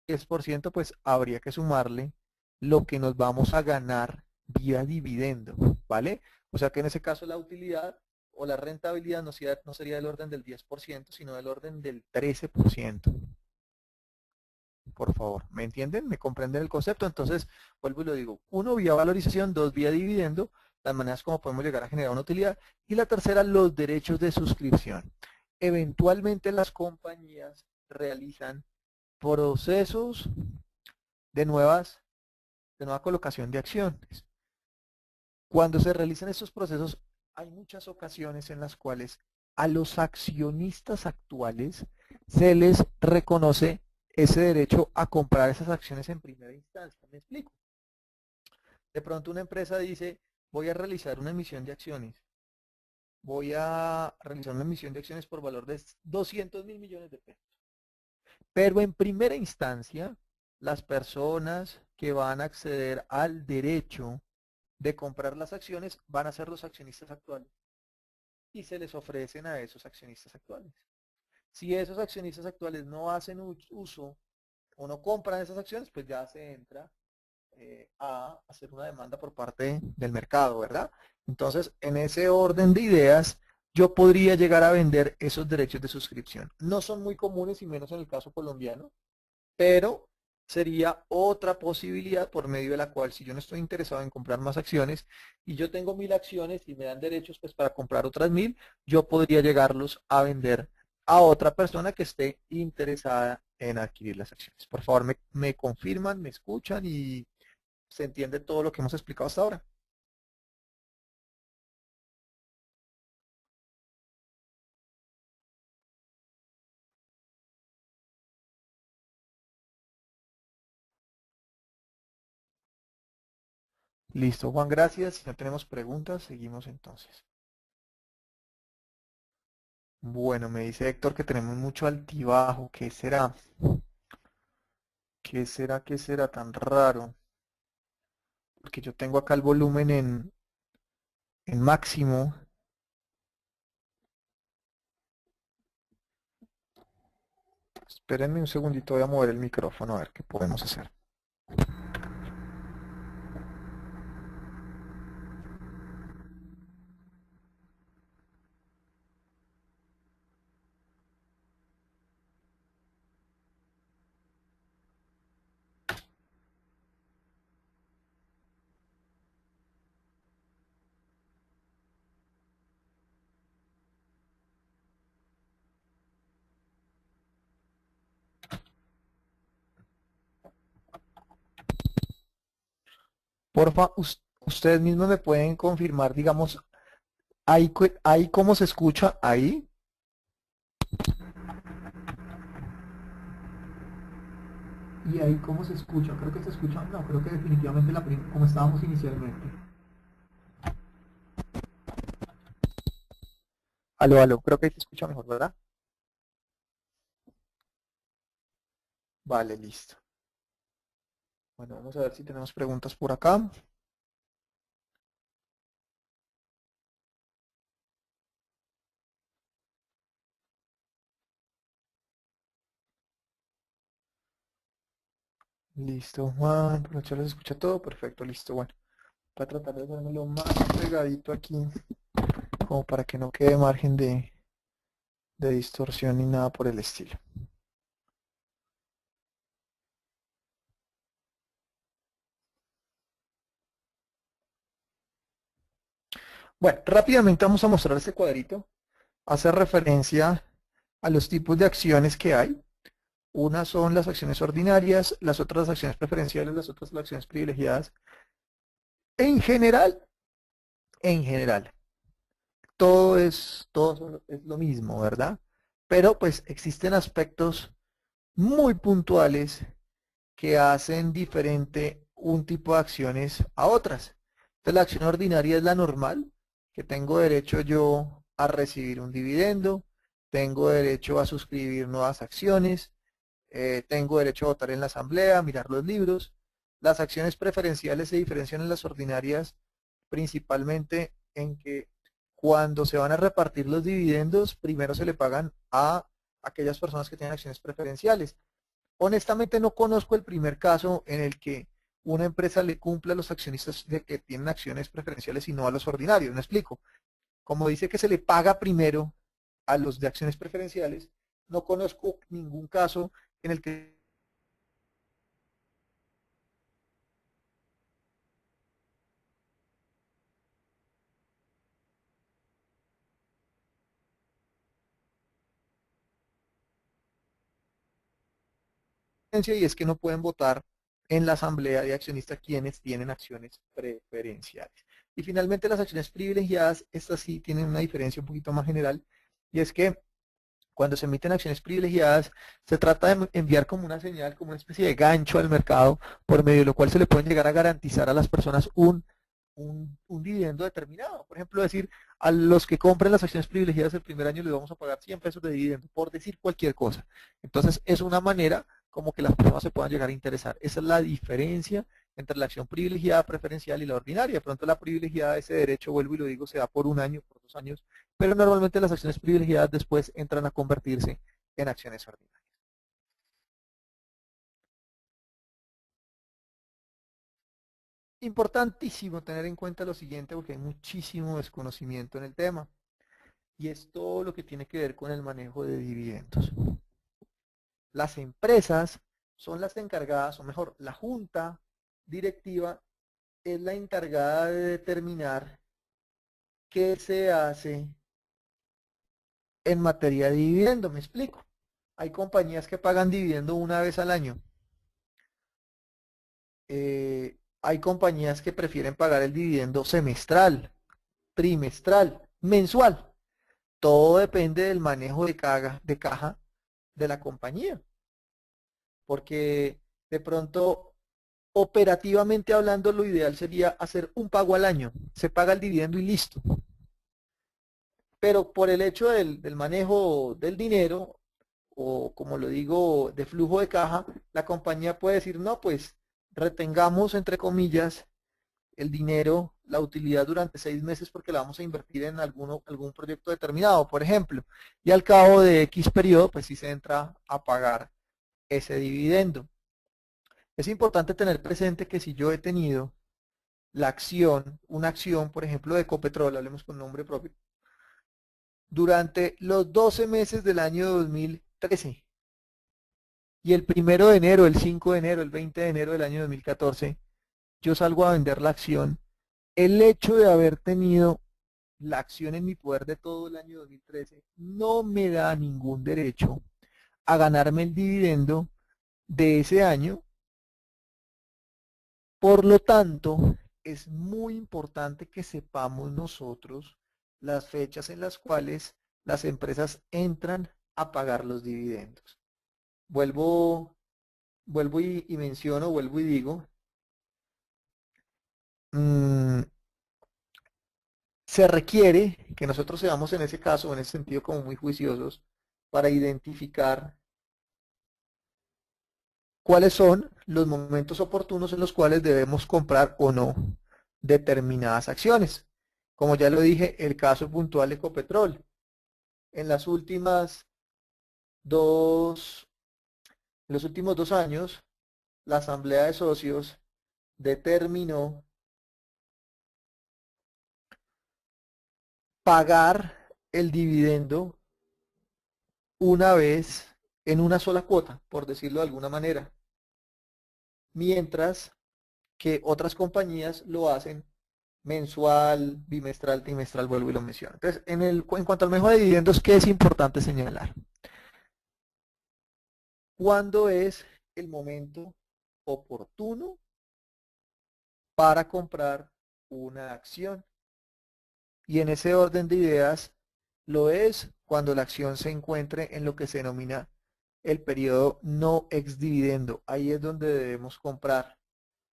10%, pues habría que sumarle lo que nos vamos a ganar vía dividendo, ¿vale? O sea que en ese caso la utilidad o la rentabilidad no sería del orden del 10%, sino del orden del 13%. Por favor, ¿me entienden? ¿Me comprenden el concepto? Entonces, vuelvo y lo digo. Uno, vía valorización. Dos, vía dividendo. Las maneras como podemos llegar a generar una utilidad. Y la tercera, los derechos de suscripción. Eventualmente las compañías realizan procesos de nueva colocación de acciones. Cuando se realizan estos procesos, hay muchas ocasiones en las cuales a los accionistas actuales se les reconoce ese derecho a comprar esas acciones en primera instancia. ¿Me explico? De pronto una empresa dice, voy a realizar una emisión de acciones. Voy a realizar una emisión de acciones por valor de 200.000 millones de pesos. Pero en primera instancia, las personas que van a acceder al derecho de comprar las acciones van a ser los accionistas actuales y se les ofrecen a esos accionistas actuales. Si esos accionistas actuales no hacen uso o no compran esas acciones, pues ya se entra a hacer una demanda por parte del mercado, ¿verdad? Entonces, en ese orden de ideas, yo podría llegar a vender esos derechos de suscripción. No son muy comunes y menos en el caso colombiano, pero sería otra posibilidad por medio de la cual, si yo no estoy interesado en comprar más acciones y yo tengo 1000 acciones y me dan derechos pues para comprar otras 1000, yo podría llegarlos a vender a otra persona que esté interesada en adquirir las acciones. Por favor, me confirman, me escuchan y se entiende todo lo que hemos explicado hasta ahora. Listo, Juan, gracias. Si no tenemos preguntas, seguimos entonces. Bueno, me dice Héctor que tenemos mucho altibajo. ¿Qué será? ¿Qué será? ¿Qué será tan raro? Porque yo tengo acá el volumen en máximo. Espérenme un segundito, voy a mover el micrófono a ver qué podemos hacer. Porfa, ustedes mismos me pueden confirmar, digamos, ahí cómo se escucha ahí. Y ahí cómo se escucha, creo que se escucha, no, creo que definitivamente como estábamos inicialmente. Aló, aló, creo que ahí se escucha mejor, ¿verdad? Vale, listo. Bueno, vamos a ver si tenemos preguntas por acá. Listo, Juan, por la charla se escucha todo, perfecto, listo, bueno. Voy a tratar de hacerme lo más pegadito aquí, como para que no quede margen de distorsión ni nada por el estilo. Bueno, rápidamente vamos a mostrar este cuadrito. Hace referencia a los tipos de acciones que hay. Unas son las acciones ordinarias, las otras las acciones preferenciales, las otras las acciones privilegiadas. En general, en general, todo es lo mismo, ¿verdad? Pero pues existen aspectos muy puntuales que hacen diferente un tipo de acciones a otras. Entonces la acción ordinaria es la normal, que tengo derecho yo a recibir un dividendo, tengo derecho a suscribir nuevas acciones, tengo derecho a votar en la asamblea, mirar los libros. Las acciones preferenciales se diferencian en las ordinarias principalmente en que cuando se van a repartir los dividendos, primero se le pagan a aquellas personas que tienen acciones preferenciales. Honestamente no conozco el primer caso en el que una empresa le cumpla a los accionistas de que tienen acciones preferenciales y no a los ordinarios. Me explico. Como dice que se le paga primero a los de acciones preferenciales, no conozco ningún caso en el que y es que no pueden votar en la asamblea de accionistas quienes tienen acciones preferenciales. Y finalmente las acciones privilegiadas, estas sí tienen una diferencia un poquito más general, y es que cuando se emiten acciones privilegiadas, se trata de enviar como una señal, como una especie de gancho al mercado, por medio de lo cual se le pueden llegar a garantizar a las personas un dividendo determinado. Por ejemplo, decir, a los que compren las acciones privilegiadas el primer año les vamos a pagar 100 pesos de dividendo, por decir cualquier cosa. Entonces, es una manera como que las personas se puedan llegar a interesar. Esa es la diferencia entre la acción privilegiada preferencial y la ordinaria. De pronto la privilegiada, ese derecho, vuelvo y lo digo, se da por un año, por 2 años, pero normalmente las acciones privilegiadas después entran a convertirse en acciones ordinarias. Importantísimo tener en cuenta lo siguiente porque hay muchísimo desconocimiento en el tema y es todo lo que tiene que ver con el manejo de dividendos. Las empresas son las encargadas, o mejor, la junta directiva es la encargada de determinar qué se hace en materia de dividendo. Me explico. Hay compañías que pagan dividendo una vez al año. Hay compañías que prefieren pagar el dividendo semestral, trimestral, mensual. Todo depende del manejo de caja de la compañía. Porque de pronto, operativamente hablando, lo ideal sería hacer un pago al año. Se paga el dividendo y listo. Pero por el hecho del manejo del dinero, o como lo digo, de flujo de caja, la compañía puede decir, no, pues retengamos, entre comillas, el dinero, la utilidad durante 6 meses porque la vamos a invertir en algún proyecto determinado, por ejemplo. Y al cabo de X periodo, pues sí se entra a pagar ese dividendo. Es importante tener presente que si yo he tenido la acción, una acción, por ejemplo, de Ecopetrol, hablemos con nombre propio, durante los 12 meses del año 2013 y el 1 de enero, el 5 de enero, el 20 de enero del año 2014, yo salgo a vender la acción, el hecho de haber tenido la acción en mi poder de todo el año 2013 no me da ningún derecho a ganarme el dividendo de ese año. Por lo tanto, es muy importante que sepamos nosotros las fechas en las cuales las empresas entran a pagar los dividendos. Vuelvo, vuelvo y menciono, vuelvo y digo, mmm, se requiere que nosotros seamos en ese caso, en ese sentido, como muy juiciosos para identificar cuáles son los momentos oportunos en los cuales debemos comprar o no determinadas acciones. Como ya lo dije, el caso puntual de Ecopetrol. En las últimas dos, en los últimos 2 años, la Asamblea de Socios determinó pagar el dividendo una vez en una sola cuota, por decirlo de alguna manera, mientras que otras compañías lo hacen mensual, bimestral, trimestral, vuelvo y lo menciono. Entonces, en cuanto al manejo de dividendos, ¿qué es importante señalar? ¿Cuándo es el momento oportuno para comprar una acción? Y en ese orden de ideas, lo es cuando la acción se encuentre en lo que se denomina el periodo no ex dividendo. Ahí es donde debemos comprar.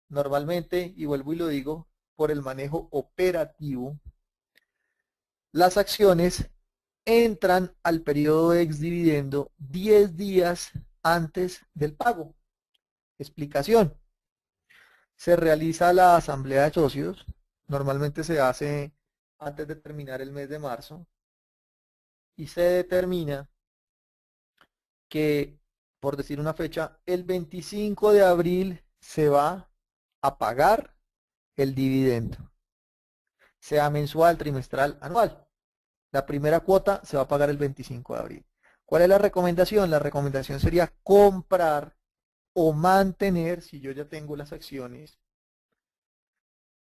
Normalmente, y vuelvo y lo digo, por el manejo operativo, las acciones entran al periodo ex dividendo 10 días antes del pago. Explicación. Se realiza la asamblea de socios. Normalmente se hace antes de terminar el mes de marzo y se determina que por decir una fecha, el 25 de abril se va a pagar el dividendo, sea mensual, trimestral, anual. La primera cuota se va a pagar el 25 de abril. ¿Cuál es la recomendación? La recomendación sería comprar o mantener, si yo ya tengo las acciones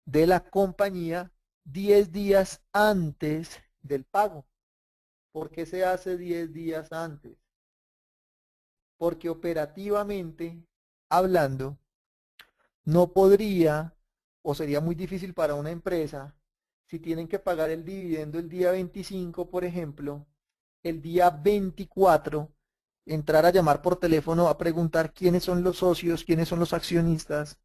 de la compañía, 10 días antes del pago. ¿Por qué se hace 10 días antes? Porque operativamente hablando, no podría o sería muy difícil para una empresa si tienen que pagar el dividendo el día 25, por ejemplo, el día 24, entrar a llamar por teléfono a preguntar quiénes son los socios, quiénes son los accionistas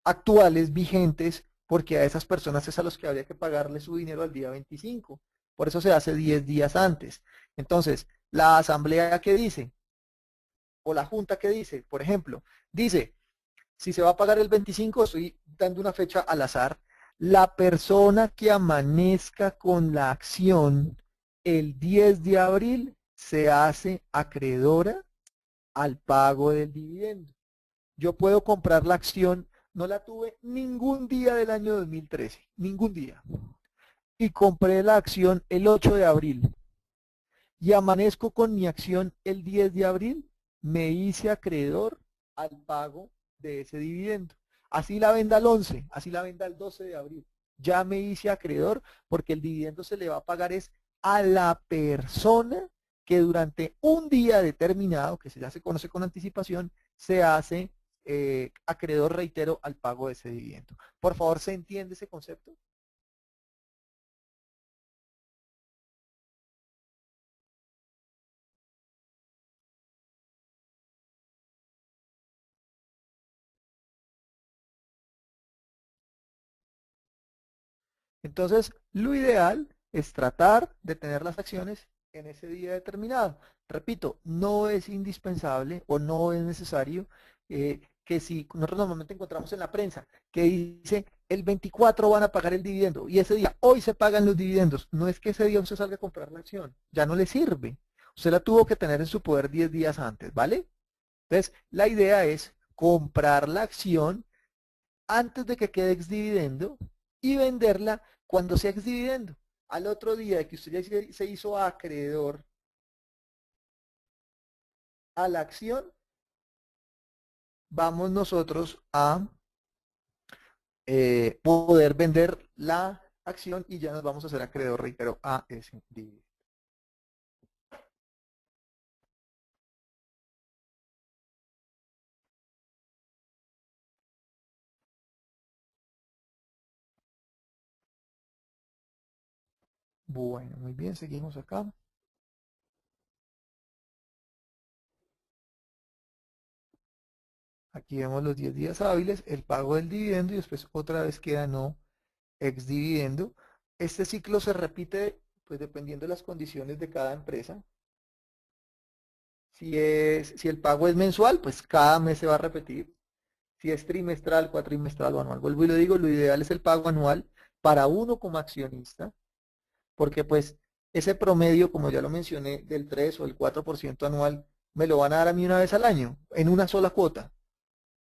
actuales, vigentes, porque a esas personas es a los que habría que pagarle su dinero al día 25. Por eso se hace 10 días antes. Entonces, la asamblea que dice, o la junta que dice, por ejemplo, dice, si se va a pagar el 25, estoy dando una fecha al azar, la persona que amanezca con la acción el 10 de abril se hace acreedora al pago del dividendo. Yo puedo comprar la acción, no la tuve ningún día del año 2013, ningún día. Y compré la acción el 8 de abril y amanezco con mi acción el 10 de abril, me hice acreedor al pago de ese dividendo. Así la venda el 11, así la venda el 12 de abril. Ya me hice acreedor porque el dividendo se le va a pagar es a la persona que durante un día determinado, que ya se conoce con anticipación, se hace acreedor, reitero, al pago de ese dividendo. Por favor, ¿se entiende ese concepto? Entonces, lo ideal es tratar de tener las acciones en ese día determinado. Repito, no es indispensable o no es necesario que si nosotros normalmente encontramos en la prensa que dice el 24 van a pagar el dividendo y ese día, hoy se pagan los dividendos, no es que ese día usted salga a comprar la acción, ya no le sirve. Usted la tuvo que tener en su poder 10 días antes, ¿vale? Entonces, la idea es comprar la acción antes de que quede ex dividendo y venderla cuando sea ex dividendo. Al otro día de que usted ya se hizo acreedor a la acción, vamos nosotros a poder vender la acción y ya nos vamos a hacer acreedor, reitero, a ese dividendo. Bueno, muy bien, seguimos acá. Aquí vemos los 10 días hábiles, el pago del dividendo y después otra vez queda no ex dividendo. Este ciclo se repite pues dependiendo de las condiciones de cada empresa. Si el pago es mensual, pues cada mes se va a repetir. Si es trimestral, cuatrimestral o anual. Vuelvo y lo digo, lo ideal es el pago anual para uno como accionista, porque pues ese promedio, como ya lo mencioné, del 3 o el 4% anual, me lo van a dar a mí una vez al año, en una sola cuota.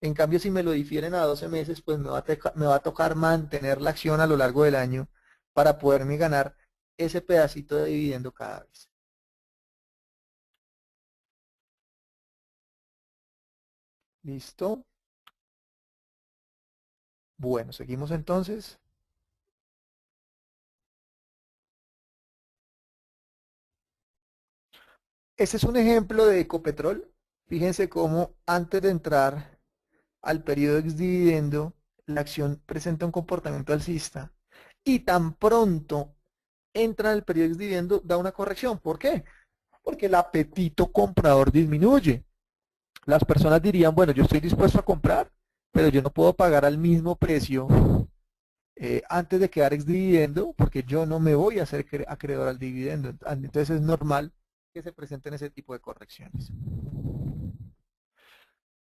En cambio, si me lo difieren a 12 meses, pues me va a tocar mantener la acción a lo largo del año para poderme ganar ese pedacito de dividendo cada vez. ¿Listo? Bueno, seguimos entonces. Este es un ejemplo de Ecopetrol. Fíjense cómo antes de entrar al periodo ex dividendo, la acción presenta un comportamiento alcista y tan pronto entra en el periodo ex dividendo da una corrección. ¿Por qué? Porque el apetito comprador disminuye. Las personas dirían, bueno, yo estoy dispuesto a comprar, pero yo no puedo pagar al mismo precio antes de quedar ex dividendo porque yo no me voy a hacer acreedor al dividendo. Entonces es normal que se presenten ese tipo de correcciones.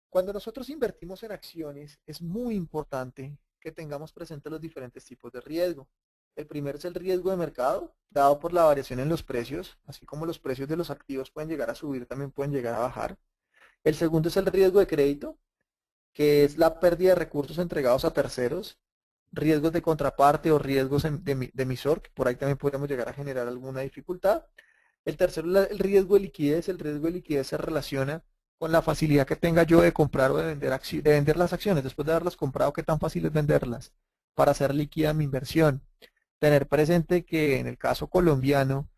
Cuando nosotros invertimos en acciones, es muy importante que tengamos presentes los diferentes tipos de riesgo. El primero es el riesgo de mercado, dado por la variación en los precios, así como los precios de los activos pueden llegar a subir, también pueden llegar a bajar. El segundo es el riesgo de crédito, que es la pérdida de recursos entregados a terceros, riesgos de contraparte o riesgos de emisor, que por ahí también podríamos llegar a generar alguna dificultad. El tercero es el riesgo de liquidez. El riesgo de liquidez se relaciona con la facilidad que tenga yo de comprar o de vender las acciones. Después de haberlas comprado, qué tan fácil es venderlas para hacer líquida mi inversión. Tener presente que en el caso colombiano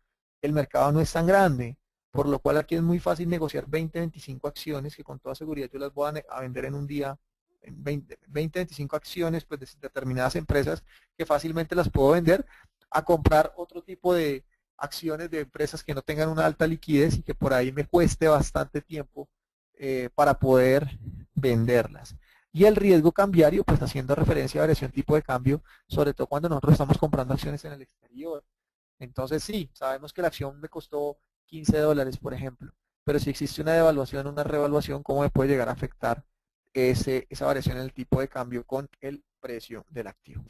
el mercado no es tan grande, por lo cual aquí es muy fácil negociar 20, 25 acciones que con toda seguridad yo las voy a vender en un día, en 20, 25 acciones pues, de determinadas empresas que fácilmente las puedo vender a comprar otro tipo de acciones de empresas que no tengan una alta liquidez y que por ahí me cueste bastante tiempo para poder venderlas. Y el riesgo cambiario, pues haciendo referencia a variación tipo de cambio, sobre todo cuando nosotros estamos comprando acciones en el exterior. Entonces sí, sabemos que la acción me costó $15, por ejemplo, pero si existe una devaluación, una revaluación, ¿cómo me puede llegar a afectar esa variación en el tipo de cambio con el precio del activo?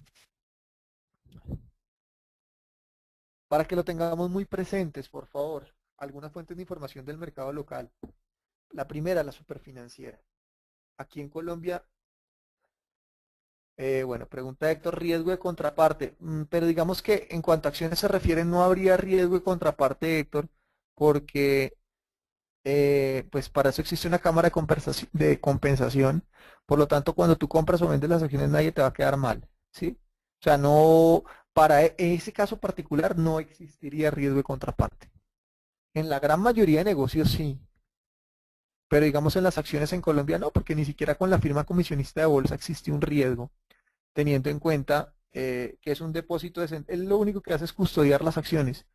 Para que lo tengamos muy presentes, por favor, algunas fuentes de información del mercado local. La primera, la superfinanciera. Aquí en Colombia, bueno, pregunta Héctor, riesgo de contraparte. Pero digamos que en cuanto a acciones se refiere, no habría riesgo de contraparte, Héctor, porque pues para eso existe una cámara de compensación. Por lo tanto, cuando tú compras o vendes las acciones, nadie te va a quedar mal, ¿sí? O sea, no, para ese caso particular no existiría riesgo de contraparte. En la gran mayoría de negocios sí, pero digamos en las acciones en Colombia no, porque ni siquiera con la firma comisionista de bolsa existe un riesgo, teniendo en cuenta que es un depósito él lo único que hace es custodiar las acciones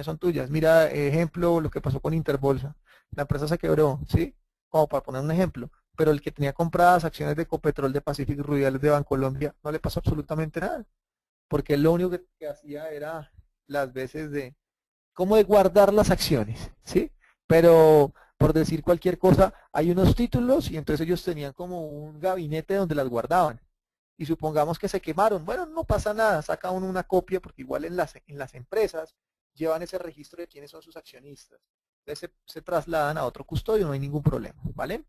son tuyas. Mira, ejemplo, lo que pasó con Interbolsa. La empresa se quebró, ¿sí? Como para poner un ejemplo. Pero el que tenía compradas acciones de Ecopetrol, de Pacific, Rubiales, de Bancolombia, no le pasó absolutamente nada. Porque él lo único que hacía era las veces de, como de guardar las acciones, ¿sí? Pero por decir cualquier cosa, hay unos títulos y entonces ellos tenían como un gabinete donde las guardaban. Y supongamos que se quemaron, bueno, no pasa nada, saca uno una copia porque igual en las empresas llevan ese registro de quiénes son sus accionistas. Entonces se trasladan a otro custodio, no hay ningún problema, ¿vale?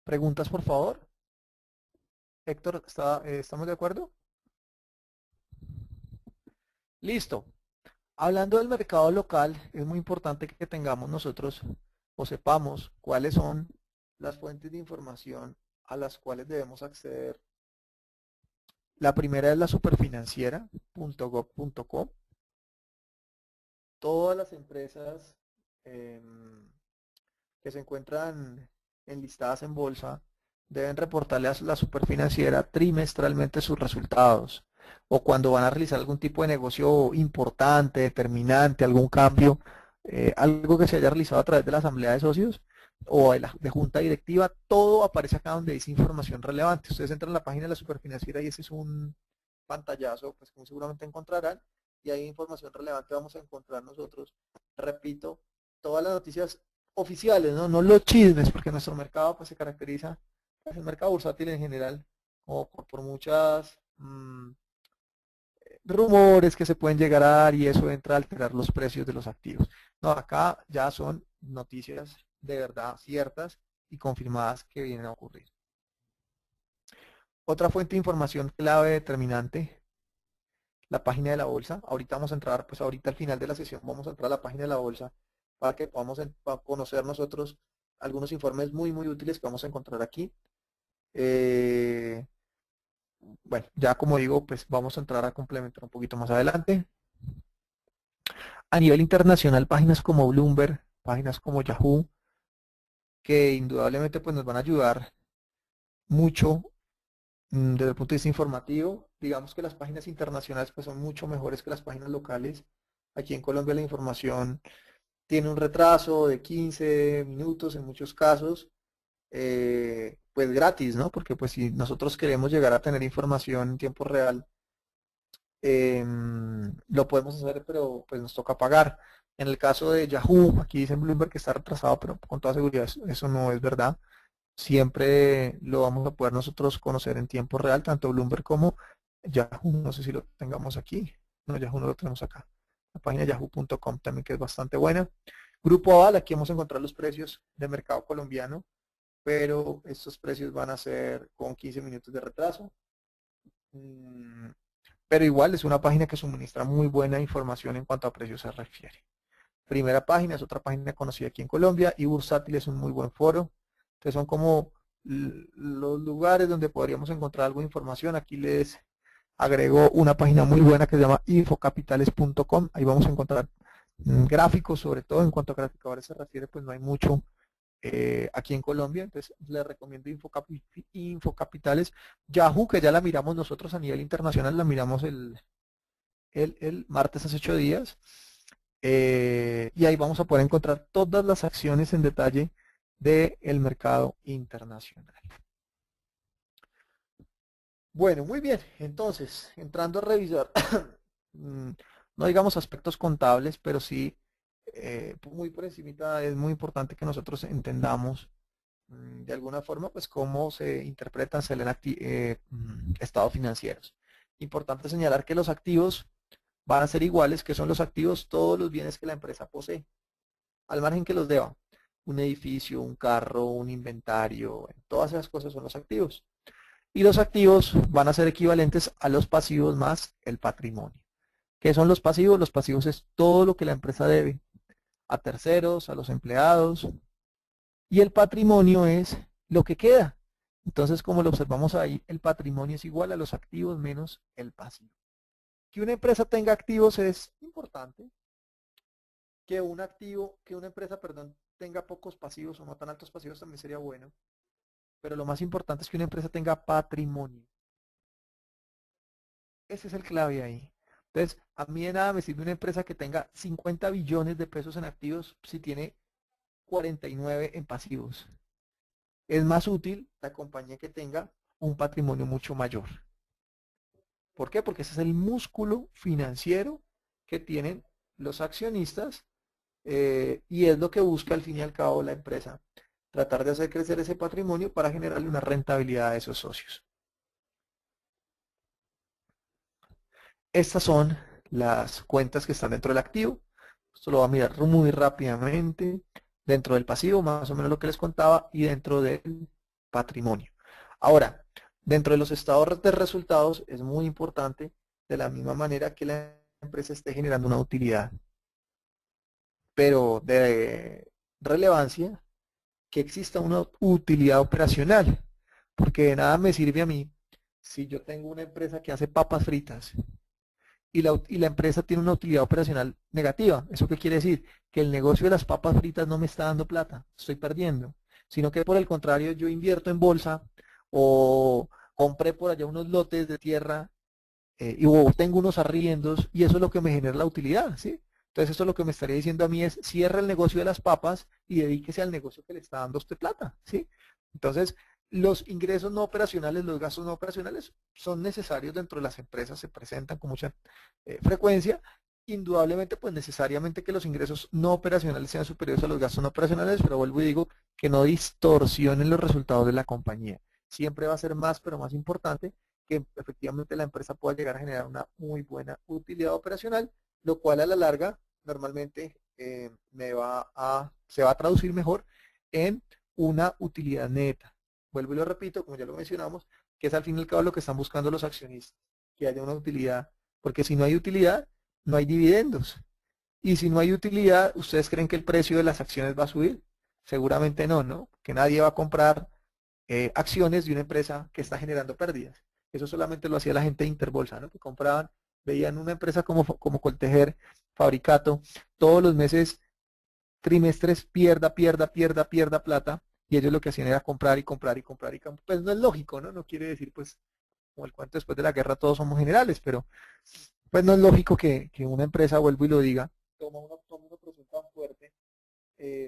Preguntas, por favor. Héctor, ¿estamos de acuerdo? Listo. Hablando del mercado local, es muy importante que tengamos nosotros o sepamos cuáles son las fuentes de información a las cuales debemos acceder. La primera es la superfinanciera.gov.co. Todas las empresas que se encuentran enlistadas en bolsa deben reportarle a la superfinanciera trimestralmente sus resultados o cuando van a realizar algún tipo de negocio importante, determinante, algún cambio, algo que se haya realizado a través de la asamblea de socios o de junta directiva, todo aparece acá donde dice información relevante. Ustedes entran a la página de la superfinanciera y ese es un pantallazo, pues como seguramente encontrarán, y ahí información relevante vamos a encontrar nosotros. Repito, todas las noticias oficiales, ¿no? No los chismes, porque nuestro mercado pues, se caracteriza, pues, el mercado bursátil en general, como por muchas rumores que se pueden llegar a dar y eso entra a alterar los precios de los activos. No, acá ya son noticias de verdad ciertas y confirmadas que vienen a ocurrir. Otra fuente de información clave determinante, la página de la bolsa. Ahorita vamos a entrar, pues ahorita al final de la sesión vamos a entrar a la página de la bolsa para que podamos conocer nosotros algunos informes muy, muy útiles que vamos a encontrar aquí. Eh, bueno, ya como digo, pues vamos a entrar a complementar un poquito más adelante. A nivel internacional, páginas como Bloomberg, páginas como Yahoo, que indudablemente pues nos van a ayudar mucho desde el punto de vista informativo. Digamos que las páginas internacionales pues son mucho mejores que las páginas locales. Aquí en Colombia la información tiene un retraso de 15 minutos en muchos casos, pues gratis, ¿no? Porque pues si nosotros queremos llegar a tener información en tiempo real, lo podemos hacer, pero pues nos toca pagar. En el caso de Yahoo, aquí dice en Bloomberg que está retrasado, pero con toda seguridad eso no es verdad. siempre lo vamos a poder nosotros conocer en tiempo real, tanto Bloomberg como Yahoo. No sé si lo tengamos aquí. No, Yahoo no lo tenemos acá. La página yahoo.com también, que es bastante buena. Grupo Aval, aquí vamos a encontrar los precios de mercado colombiano, pero estos precios van a ser con 15 minutos de retraso. Mm, Pero igual es una página que suministra muy buena información en cuanto a precios se refiere. Primera página es otra página conocida aquí en Colombia, y Bursátil es un muy buen foro. Entonces son como los lugares donde podríamos encontrar algo de información. Aquí les agrego una página muy buena que se llama infocapitales.com. Ahí vamos a encontrar gráficos, sobre todo en cuanto a graficadores se refiere, pues no hay mucho aquí en Colombia. Entonces les recomiendo Infocapitales. Yahoo, que ya la miramos nosotros a nivel internacional, la miramos el martes hace 8 días. Y ahí vamos a poder encontrar todas las acciones en detalle del mercado internacional. Bueno, muy bien. Entonces, entrando a revisar, mm, no digamos aspectos contables, pero sí, muy por encimita, es muy importante que nosotros entendamos de alguna forma, pues cómo se interpretan, se leen estados financieros. Importante señalar que los activos van a ser iguales, que son los activos, todos los bienes que la empresa posee, al margen que los deba. Un edificio, un carro, un inventario, todas esas cosas son los activos. Y los activos van a ser equivalentes a los pasivos más el patrimonio. ¿Qué son los pasivos? Los pasivos es todo lo que la empresa debe a terceros, a los empleados, y el patrimonio es lo que queda. Entonces, como lo observamos ahí, el patrimonio es igual a los activos menos el pasivo. Que una empresa tenga activos es importante. Que una empresa, perdón, tenga pocos pasivos o no tan altos pasivos también sería bueno. Pero lo más importante es que una empresa tenga patrimonio. Ese es el clave ahí. Entonces, a mí de nada me sirve una empresa que tenga 50 billones de pesos en activos si tiene 49 en pasivos. Es más útil la compañía que tenga un patrimonio mucho mayor. ¿Por qué? Porque ese es el músculo financiero que tienen los accionistas, y es lo que busca al fin y al cabo la empresa. Tratar de hacer crecer ese patrimonio para generarle una rentabilidad a esos socios. Estas son las cuentas que están dentro del activo. Esto lo voy a mirar muy rápidamente. Dentro del pasivo, más o menos lo que les contaba, y dentro del patrimonio. Ahora, dentro de los estados de resultados es muy importante, de la misma manera que la empresa esté generando una utilidad, pero de relevancia, que exista una utilidad operacional, porque de nada me sirve a mí si yo tengo una empresa que hace papas fritas y la empresa tiene una utilidad operacional negativa. ¿Eso qué quiere decir? Que el negocio de las papas fritas no me está dando plata, estoy perdiendo, sino que por el contrario yo invierto en bolsa o compré por allá unos lotes de tierra, y o tengo unos arriendos, y eso es lo que me genera la utilidad, ¿sí? Entonces eso lo que me estaría diciendo a mí es: cierre el negocio de las papas y dedíquese al negocio que le está dando a usted plata, ¿sí? Entonces, los ingresos no operacionales, los gastos no operacionales son necesarios dentro de las empresas, se presentan con mucha frecuencia. Indudablemente, pues necesariamente que los ingresos no operacionales sean superiores a los gastos no operacionales, pero vuelvo y digo que no distorsionen los resultados de la compañía. Siempre va a ser más, pero más importante que efectivamente la empresa pueda llegar a generar una muy buena utilidad operacional, lo cual a la larga normalmente se va a traducir mejor en una utilidad neta. Vuelvo y lo repito, como ya lo mencionamos, que es al fin y al cabo lo que están buscando los accionistas, que haya una utilidad, porque si no hay utilidad, no hay dividendos. Y si no hay utilidad, ¿ustedes creen que el precio de las acciones va a subir? Seguramente no, ¿no? Que nadie va a comprar acciones de una empresa que está generando pérdidas. Eso solamente lo hacía la gente de Interbolsa, ¿no? Que compraban, veían una empresa como Coltejer, Fabricato, todos los meses, trimestres, pierda plata, y ellos lo que hacían era comprar y comprar y comprar y comprar. Pues no es lógico, ¿no? No quiere decir, pues, como el cuento después de la guerra todos somos generales, pero pues no es lógico que una empresa, vuelvo y lo diga, toma una posición tan fuerte,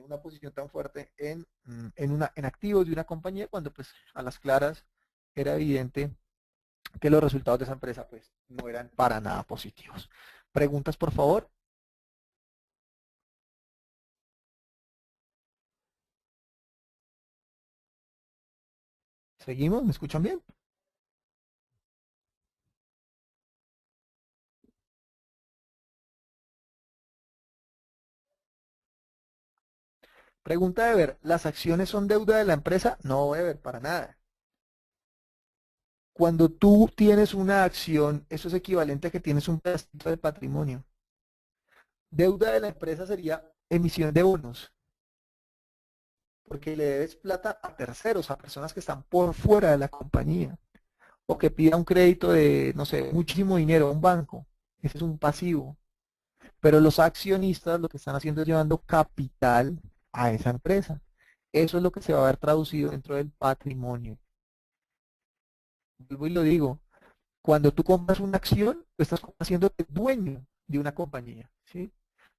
una posición tan fuerte en activos de una compañía, cuando pues a las claras era evidente que los resultados de esa empresa pues no eran para nada positivos. Preguntas, por favor. ¿Seguimos? ¿Me escuchan bien? Pregunta Ever, ¿las acciones son deuda de la empresa? No, Ever, para nada. Cuando tú tienes una acción, eso es equivalente a que tienes un pedacito de patrimonio. Deuda de la empresa sería emisión de bonos, porque le debes plata a terceros, a personas que están por fuera de la compañía, o que pida un crédito de, no sé, muchísimo dinero a un banco. Ese es un pasivo. Pero los accionistas lo que están haciendo es llevando capital a esa empresa. Eso es lo que se va a ver traducido dentro del patrimonio. Vuelvo y lo digo, cuando tú compras una acción, tú estás haciéndote dueño de una compañía, ¿sí?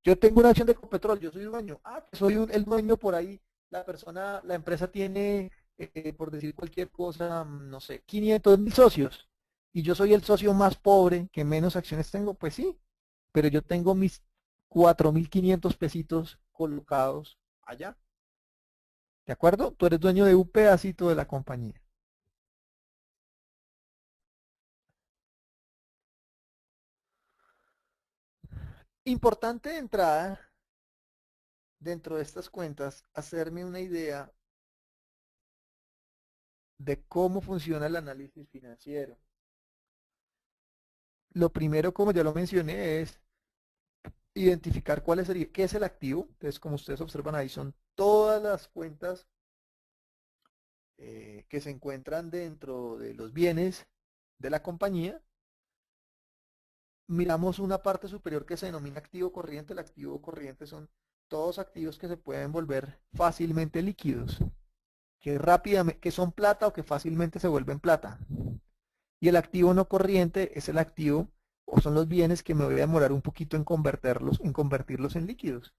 Yo tengo una acción de Copetrol, yo soy dueño. Ah, que soy el dueño por ahí. La persona, la empresa tiene, por decir cualquier cosa, no sé, 500.000 socios. Y yo soy el socio más pobre, que menos acciones tengo, pues sí. Pero yo tengo mis 4.500 pesitos colocados allá. ¿De acuerdo? Tú eres dueño de un pedacito de la compañía. Importante de entrada, dentro de estas cuentas, hacerme una idea de cómo funciona el análisis financiero. Lo primero, como ya lo mencioné, es identificar qué es el activo. Entonces, como ustedes observan ahí, son todas las cuentas que se encuentran dentro de los bienes de la compañía. Miramos una parte superior que se denomina activo corriente. El activo corriente son todos activos que se pueden volver fácilmente líquidos, que rápidamente, que son plata o que fácilmente se vuelven plata. Y el activo no corriente es el activo o son los bienes que me voy a demorar un poquito en convertirlos en líquidos.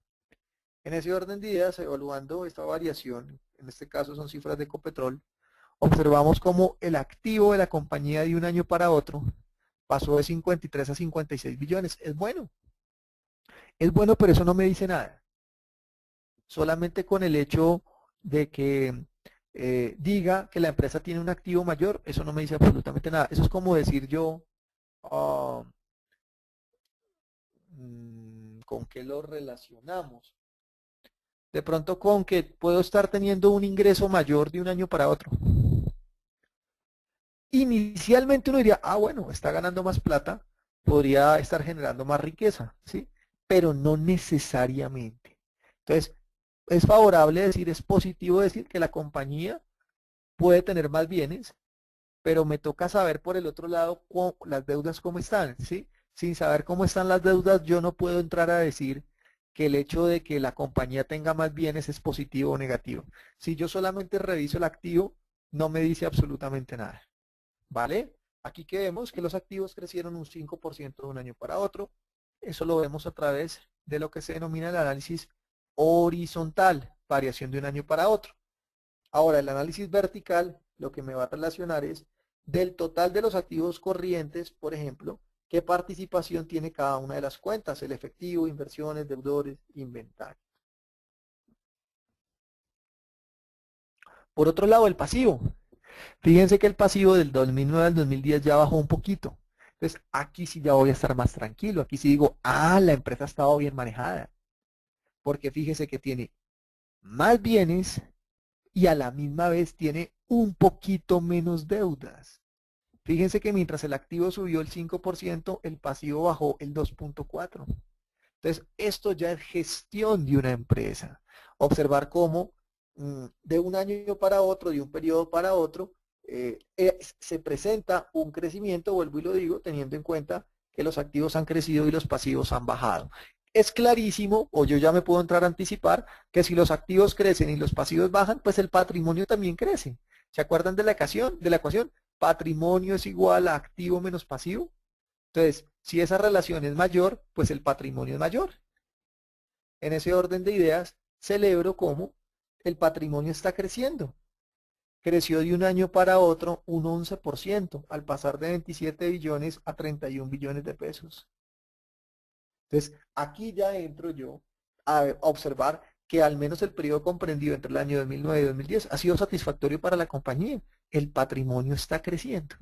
En ese orden de ideas, evaluando esta variación, en este caso son cifras de Ecopetrol, observamos cómo el activo de la compañía de un año para otro pasó de 53 a 56 billones. Es bueno, pero eso no me dice nada. Solamente con el hecho de que diga que la empresa tiene un activo mayor, eso no me dice absolutamente nada. Eso es como decir yo, uh, ¿con qué lo relacionamos? De pronto con que puedo estar teniendo un ingreso mayor de un año para otro. Inicialmente uno diría, ah, bueno, está ganando más plata, podría estar generando más riqueza, ¿sí? Pero no necesariamente. Entonces, es favorable decir, es positivo decir que la compañía puede tener más bienes, pero me toca saber por el otro lado las deudas cómo están, ¿sí? Sin saber cómo están las deudas, yo no puedo entrar a decir que el hecho de que la compañía tenga más bienes es positivo o negativo. Si yo solamente reviso el activo, no me dice absolutamente nada, ¿vale? Aquí que vemos que los activos crecieron un 5% de un año para otro. Eso lo vemos a través de lo que se denomina el análisis horizontal, variación de un año para otro. Ahora, el análisis vertical lo que me va a relacionar es del total de los activos corrientes, por ejemplo, qué participación tiene cada una de las cuentas, el efectivo, inversiones, deudores, inventario. Por otro lado, el pasivo. Fíjense que el pasivo del 2009 al 2010 ya bajó un poquito. Entonces, aquí sí ya voy a estar más tranquilo. Aquí sí digo, ah, la empresa ha estado bien manejada. Porque fíjese que tiene más bienes y a la misma vez tiene un poquito menos deudas. Fíjense que mientras el activo subió el 5%, el pasivo bajó el 2.4%. Entonces, esto ya es gestión de una empresa. Observar cómo de un año para otro, de un periodo para otro, se presenta un crecimiento, vuelvo y lo digo, teniendo en cuenta que los activos han crecido y los pasivos han bajado. Es clarísimo, o yo ya me puedo entrar a anticipar, que si los activos crecen y los pasivos bajan, pues el patrimonio también crece. ¿Se acuerdan de la ecuación? Patrimonio es igual a activo menos pasivo. Entonces, si esa relación es mayor, pues el patrimonio es mayor. En ese orden de ideas, celebro cómo el patrimonio está creciendo. Creció de un año para otro un 11%, al pasar de 27 billones a 31 billones de pesos. Entonces, aquí ya entro yo a observar que al menos el periodo comprendido entre el año 2009 y 2010 ha sido satisfactorio para la compañía. el patrimonio está creciendo.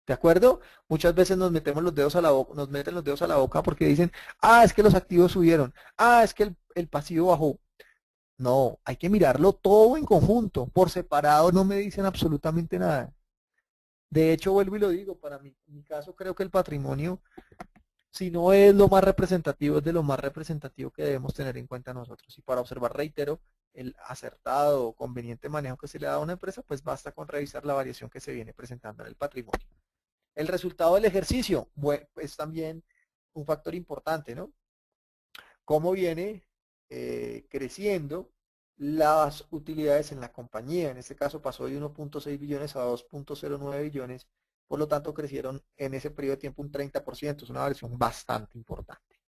¿De acuerdo? Muchas veces nos metemos los dedos a la boca, nos meten los dedos a la boca porque dicen, ah, es que los activos subieron, ah, es que el pasivo bajó. No, hay que mirarlo todo en conjunto. Por separado no me dicen absolutamente nada. De hecho, vuelvo y lo digo, para mí, en mi caso creo que el patrimonio, si no es lo más representativo, es de lo más representativo que debemos tener en cuenta nosotros. Y para observar, reitero, el acertado o conveniente manejo que se le da a una empresa, pues basta con revisar la variación que se viene presentando en el patrimonio. El resultado del ejercicio, bueno, es también un factor importante, ¿no? Cómo viene creciendo las utilidades en la compañía. En este caso pasó de 1.6 billones a 2.09 billones, por lo tanto crecieron en ese periodo de tiempo un 30%, es una variación bastante importante.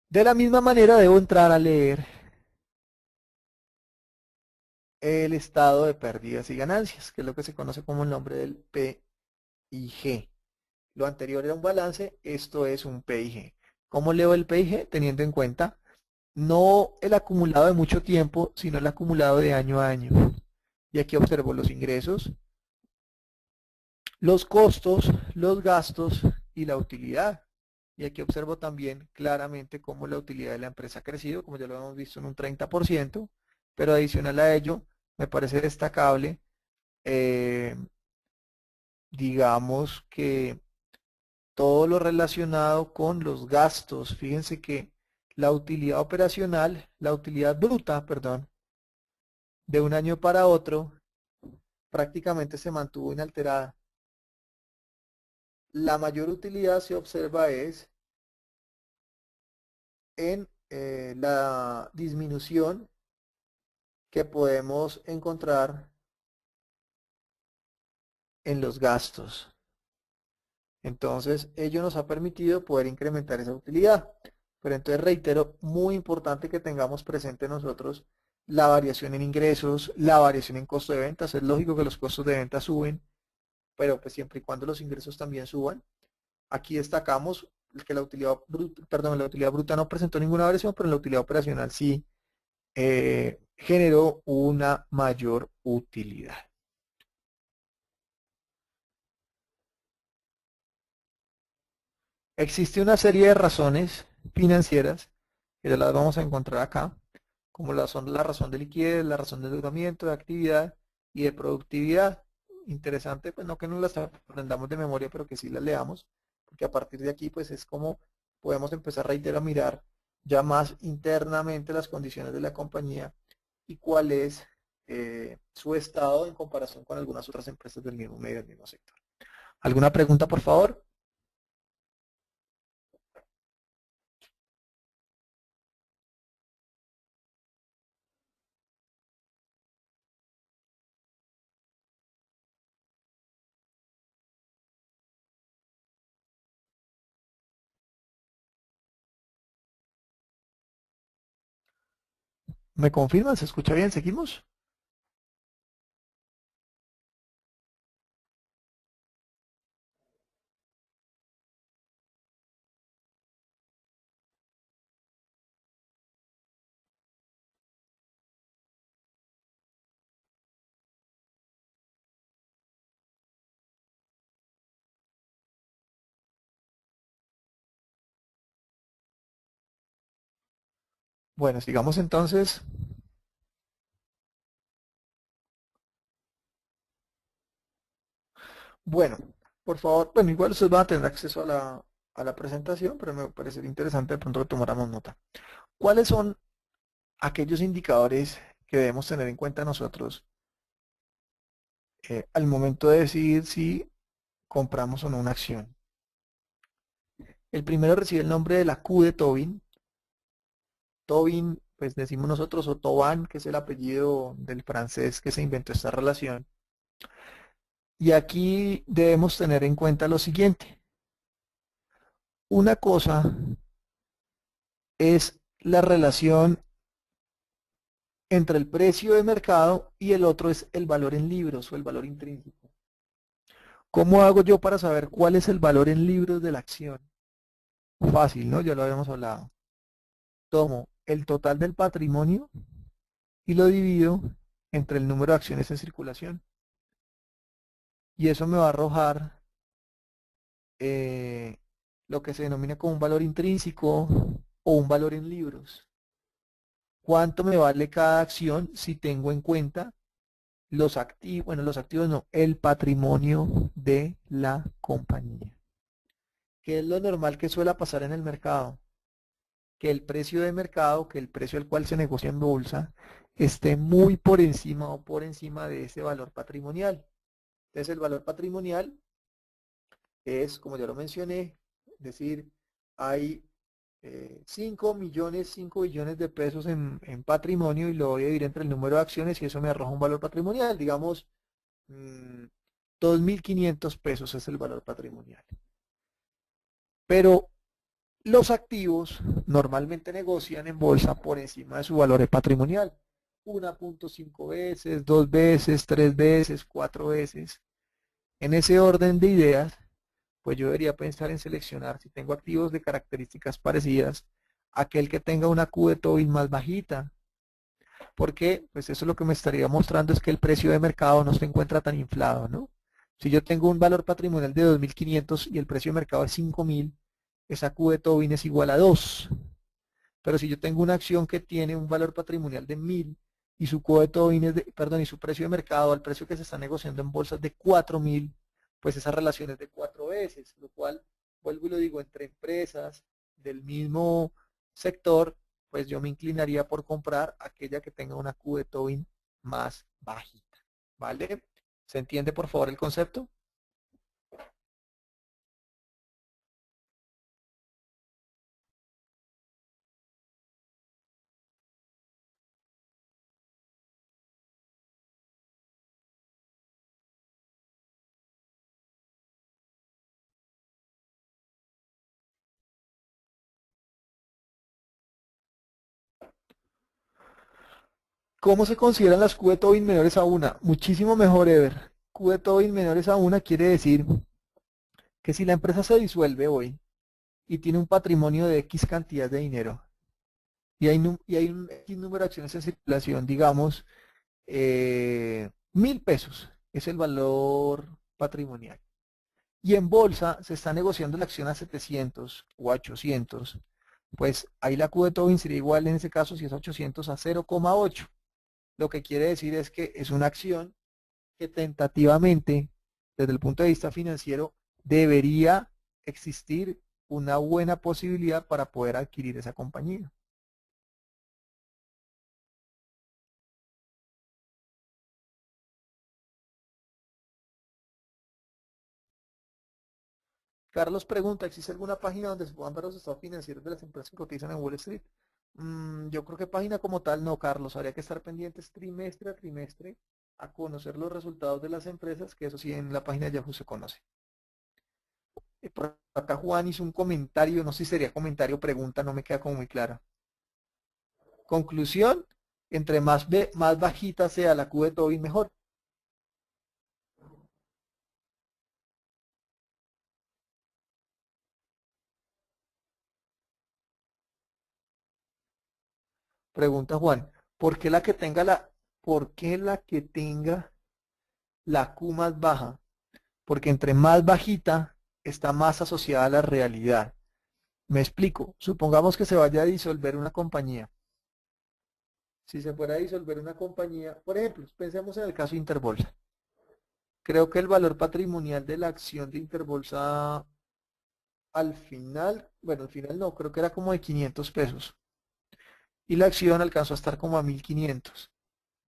De la misma manera debo entrar a leer el estado de pérdidas y ganancias, que es lo que se conoce como el nombre del PIG. Lo anterior era un balance, esto es un PIG. ¿Cómo leo el PIG? Teniendo en cuenta no el acumulado de mucho tiempo, sino el acumulado de año a año. Y aquí observo los ingresos, los costos, los gastos y la utilidad. Y aquí observo también claramente cómo la utilidad de la empresa ha crecido, como ya lo hemos visto en un 30%, pero adicional a ello, me parece destacable, eh, digamos que todo lo relacionado con los gastos. Fíjense que la utilidad operacional, la utilidad bruta, perdón, de un año para otro prácticamente se mantuvo inalterada. La mayor utilidad se observa es en la disminución que podemos encontrar en los gastos. Entonces, ello nos ha permitido poder incrementar esa utilidad. Pero entonces reitero, muy importante que tengamos presente nosotros la variación en ingresos, la variación en costo de ventas. Es lógico que los costos de ventas suben, pero pues siempre y cuando los ingresos también suban. Aquí destacamos que la utilidad bruta, perdón, la utilidad bruta no presentó ninguna variación, pero en la utilidad operacional sí generó una mayor utilidad. Existe una serie de razones financieras que ya las vamos a encontrar acá, como son la razón de liquidez, la razón de endeudamiento, de actividad y de productividad. Interesante, pues no que nos las aprendamos de memoria, pero que sí las leamos, porque a partir de aquí, pues es como podemos empezar, reitero, a mirar ya más internamente las condiciones de la compañía y cuál es su estado en comparación con algunas otras empresas del mismo medio, del mismo sector. ¿Alguna pregunta, por favor? ¿Me confirman? ¿Se escucha bien? ¿Seguimos? Bueno, sigamos entonces. Bueno, por favor, bueno, igual ustedes van a tener acceso a la presentación, pero me parecería interesante de pronto que tomáramos nota. ¿Cuáles son aquellos indicadores que debemos tener en cuenta nosotros al momento de decidir si compramos o no una acción? El primero recibe el nombre de la Q de Tobin. Tobin, pues decimos nosotros, o Tobin, que es el apellido del francés que se inventó esta relación. Y aquí debemos tener en cuenta lo siguiente. Una cosa es la relación entre el precio de mercado y el otro es el valor en libros o el valor intrínseco. ¿Cómo hago yo para saber cuál es el valor en libros de la acción? Fácil, ¿no? Ya lo habíamos hablado. Tomo el total del patrimonio y lo divido entre el número de acciones en circulación. Y eso me va a arrojar eh, lo que se denomina como un valor intrínseco o un valor en libros. ¿Cuánto me vale cada acción si tengo en cuenta los activos, bueno, los activos no, el patrimonio de la compañía? ¿Qué es lo normal que suele pasar en el mercado? Que el precio de mercado, que el precio al cual se negocia en bolsa, esté muy por encima o por encima de ese valor patrimonial. Entonces el valor patrimonial es, como ya lo mencioné, es decir, hay 5 millones, 5 billones de pesos en patrimonio y lo voy a dividir entre el número de acciones y eso me arroja un valor patrimonial. Digamos, 2.500 pesos es el valor patrimonial. Pero los activos normalmente negocian en bolsa por encima de su valor patrimonial. 1.5 veces, 2 veces, 3 veces, 4 veces. En ese orden de ideas, pues yo debería pensar en seleccionar, si tengo activos de características parecidas, aquel que tenga una Q de Tobin más bajita. Porque pues eso lo que me estaría mostrando es que el precio de mercado no se encuentra tan inflado, ¿no? Si yo tengo un valor patrimonial de 2.500 y el precio de mercado es 5.000, esa Q de Tobin es igual a 2. Pero si yo tengo una acción que tiene un valor patrimonial de 1.000 y su Q de Tobin es de, perdón, y su precio de mercado al precio que se está negociando en bolsas de 4.000, pues esa relación es de 4 veces, lo cual, vuelvo y lo digo, entre empresas del mismo sector, pues yo me inclinaría por comprar aquella que tenga una Q de Tobin más bajita, ¿vale? ¿Se entiende por favor el concepto? ¿Cómo se consideran las Q de Tobin menores a una? Muchísimo mejor, Ever. Q de Tobin menores a una quiere decir que si la empresa se disuelve hoy y tiene un patrimonio de X cantidad de dinero y hay un X número de acciones en circulación, digamos, 1.000 pesos es el valor patrimonial. Y en bolsa se está negociando la acción a 700 o a 800, pues ahí la Q de Tobin sería igual en ese caso si es 800 a 0,8. Lo que quiere decir es que es una acción que tentativamente, desde el punto de vista financiero, debería existir una buena posibilidad para poder adquirir esa compañía. Carlos pregunta, ¿existe alguna página donde se puedan ver los estados financieros de las empresas que cotizan en Wall Street? Yo creo que página como tal no, Carlos. Habría que estar pendientes trimestre a trimestre a conocer los resultados de las empresas, que eso sí en la página de Yahoo se conoce. Por acá Juan hizo un comentario, no sé si sería comentario o pregunta, no me queda como muy clara. Conclusión, entre más bajita sea la Q de Tobin, mejor. Pregunta Juan, ¿por qué la que tenga por qué la que tenga la Q más baja? Porque entre más bajita está más asociada a la realidad. Me explico. Supongamos que se vaya a disolver una compañía. Si se fuera a disolver una compañía, por ejemplo, pensemos en el caso de Interbolsa. Creo que el valor patrimonial de la acción de Interbolsa al final, bueno, al final no, creo que era como de 500 pesos. Y la acción alcanzó a estar como a 1.500,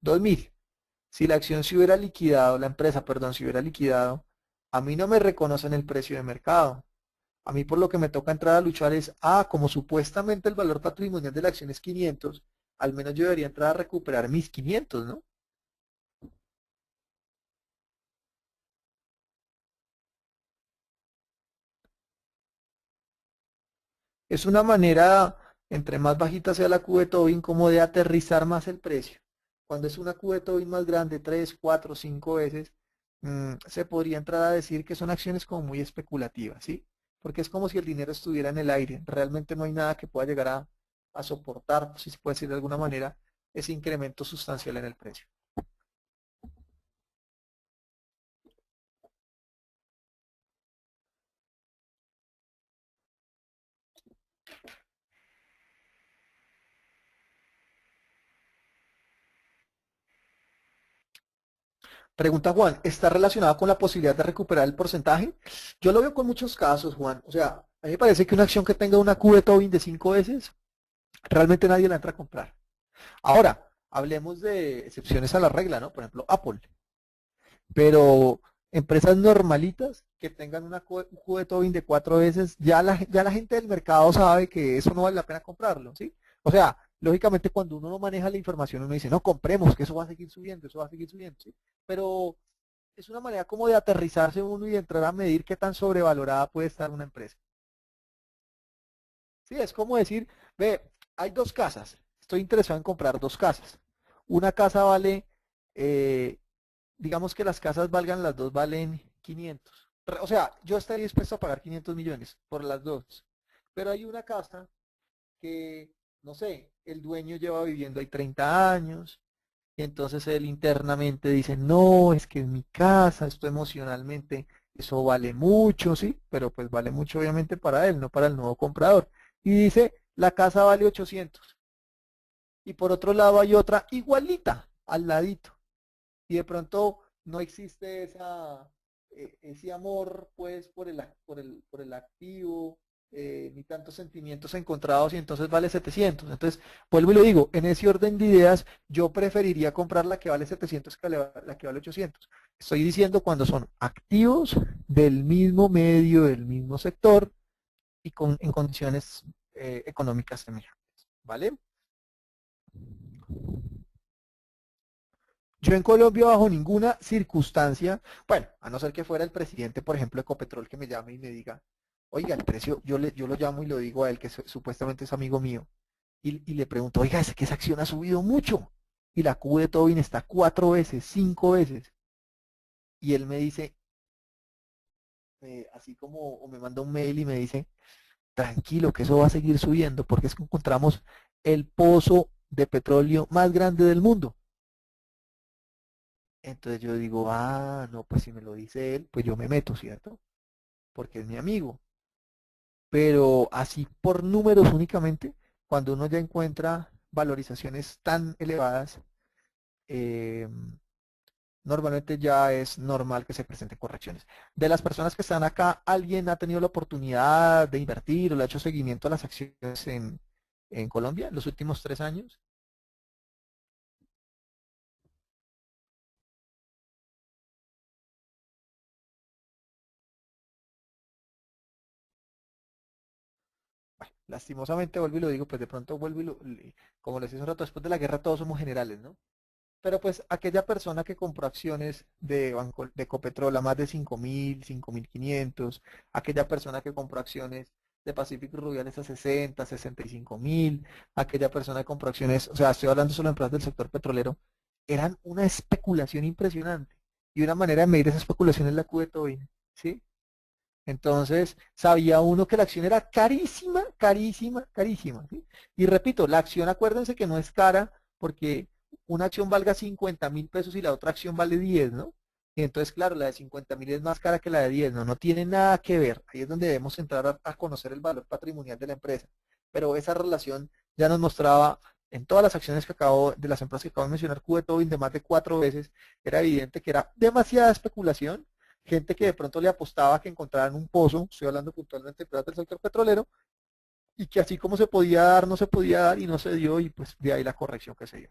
2.000. Si la acción se hubiera liquidado, la empresa, perdón, se hubiera liquidado, a mí no me reconocen el precio de mercado. A mí por lo que me toca entrar a luchar es, como supuestamente el valor patrimonial de la acción es 500, al menos yo debería entrar a recuperar mis 500, ¿no? Es una manera, entre más bajita sea la Q de Tobin, como de aterrizar más el precio. Cuando es una Q de Tobin más grande, 3, 4, 5 veces, se podría entrar a decir que son acciones como muy especulativas, ¿sí? Porque es como si el dinero estuviera en el aire. Realmente no hay nada que pueda llegar a soportar, si se puede decir de alguna manera, ese incremento sustancial en el precio. Pregunta Juan, ¿está relacionado con la posibilidad de recuperar el porcentaje? Yo lo veo con muchos casos, Juan. O sea, a mí me parece que una acción que tenga una Q de Tobin de 5 veces, realmente nadie la entra a comprar. Ahora, hablemos de excepciones a la regla, ¿no? Por ejemplo, Apple. Pero empresas normalitas que tengan una Q de Tobin de 4 veces, ya la gente del mercado sabe que eso no vale la pena comprarlo, ¿sí? O sea, lógicamente cuando uno no maneja la información, uno dice, no, compremos, que eso va a seguir subiendo, eso va a seguir subiendo, ¿sí? Pero es una manera como de aterrizarse uno y de entrar a medir qué tan sobrevalorada puede estar una empresa. Sí, es como decir, ve, hay dos casas, estoy interesado en comprar dos casas. Una casa vale, digamos que las casas valgan, las dos valen 500. O sea, yo estaría dispuesto a pagar 500 millones por las dos. Pero hay una casa que, no sé, el dueño lleva viviendo ahí 30 años, y entonces él internamente dice, no, es que es mi casa, esto emocionalmente, eso vale mucho, sí, pero pues vale mucho obviamente para él, no para el nuevo comprador. Y dice, la casa vale 800. Y por otro lado hay otra igualita, al ladito. Y de pronto no existe ese amor pues por el activo, ni tantos sentimientos encontrados y entonces vale 700. Entonces, vuelvo y lo digo, en ese orden de ideas yo preferiría comprar la que vale 700 que la que vale 800. Estoy diciendo cuando son activos del mismo medio, del mismo sector y en condiciones económicas semejantes. ¿Vale? Yo en Colombia bajo ninguna circunstancia, bueno, a no ser que fuera el presidente, por ejemplo, de Ecopetrol, que me llame y me diga, oiga, el precio, yo lo llamo y lo digo a él, que supuestamente es amigo mío, y le pregunto, oiga, es que esa acción ha subido mucho, y la Q de Tobin está 4 veces, 5 veces, y él me dice, así como, o me manda un mail y me dice, tranquilo, que eso va a seguir subiendo, porque es que encontramos el pozo de petróleo más grande del mundo. Entonces yo digo, ah, no, pues si me lo dice él, pues yo me meto, ¿cierto? Porque es mi amigo. Pero así por números únicamente, cuando uno ya encuentra valorizaciones tan elevadas, eh, normalmente ya es normal que se presenten correcciones. De las personas que están acá, ¿alguien ha tenido la oportunidad de invertir o le ha hecho seguimiento a las acciones en Colombia en los últimos 3 años? Bueno, lastimosamente vuelvo y lo digo, pues de pronto vuelvo como les decía hace rato, después de la guerra todos somos generales, ¿no? Pero pues aquella persona que compró acciones de Ecopetrol a más de 5.000, 5.500, aquella persona que compró acciones de Pacific Rubiales a 60, 65.000, aquella persona que compró acciones, o sea, estoy hablando solo de empresas del sector petrolero, eran una especulación impresionante. Y una manera de medir esa especulación es la Q de Tobin, ¿sí? Entonces, sabía uno que la acción era carísima, carísima, carísima, ¿sí? Y repito, la acción, acuérdense que no es cara porque una acción valga 50.000 pesos y la otra acción vale 10, ¿no? Y entonces, claro, la de 50.000 es más cara que la de 10, ¿no? No tiene nada que ver. Ahí es donde debemos entrar a conocer el valor patrimonial de la empresa. Pero esa relación ya nos mostraba en todas las acciones de las empresas que acabo de mencionar, Tobin de más de 4 veces, era evidente que era demasiada especulación, gente que de pronto le apostaba a que encontraran un pozo, estoy hablando puntualmente de empresas del sector petrolero, y que así como se podía dar, no se podía dar y no se dio, y pues de ahí la corrección que se dio.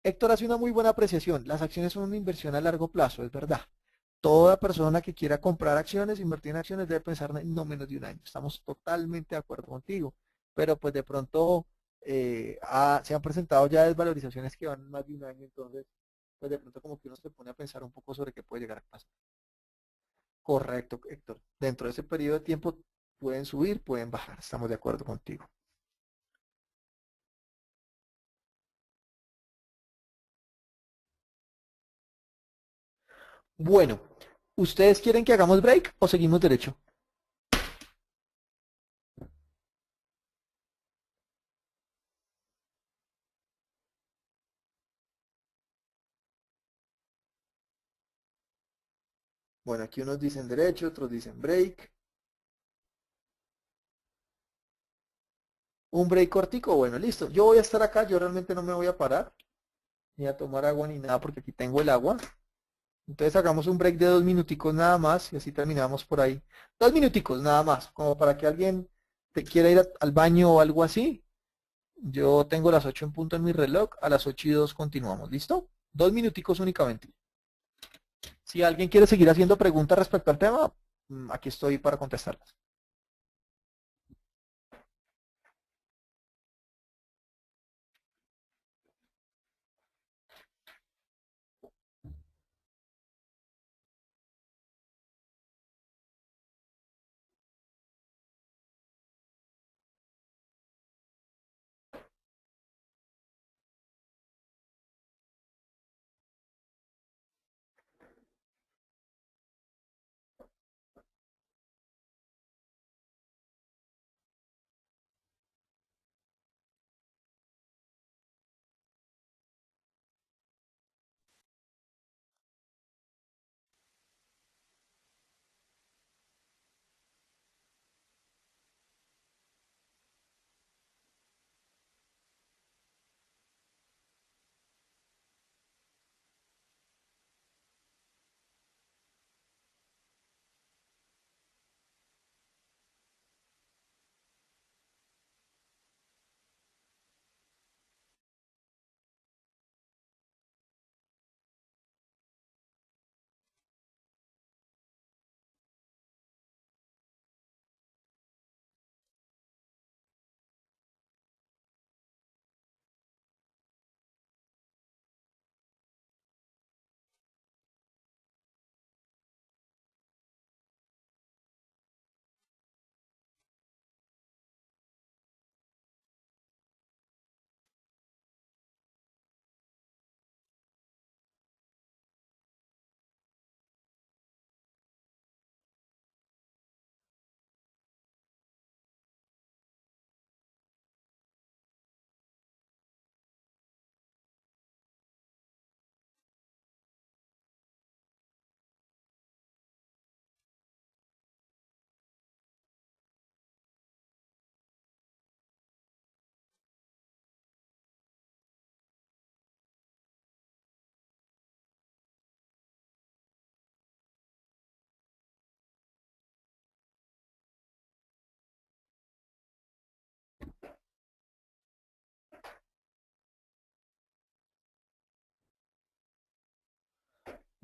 Héctor hace una muy buena apreciación, las acciones son una inversión a largo plazo, es verdad. Toda persona que quiera comprar acciones, invertir en acciones, debe pensar en no menos de un año. Estamos totalmente de acuerdo contigo, pero pues de pronto se han presentado ya desvalorizaciones que van más de un año, entonces pues de pronto como que uno se pone a pensar un poco sobre qué puede llegar a pasar. Correcto, Héctor. Dentro de ese periodo de tiempo pueden subir, pueden bajar. Estamos de acuerdo contigo. Bueno, ¿ustedes quieren que hagamos break o seguimos derecho? Bueno, aquí unos dicen derecho, otros dicen break. Un break cortico, bueno, listo. Yo voy a estar acá, yo realmente no me voy a parar ni a tomar agua ni nada porque aquí tengo el agua. Entonces hagamos un break de 2 minuticos nada más y así terminamos por ahí. 2 minuticos nada más, como para que alguien te quiera ir al baño o algo así. Yo tengo las 8 en punto en mi reloj, a las 8:02 continuamos, ¿listo? 2 minuticos únicamente. Si alguien quiere seguir haciendo preguntas respecto al tema, aquí estoy para contestarlas.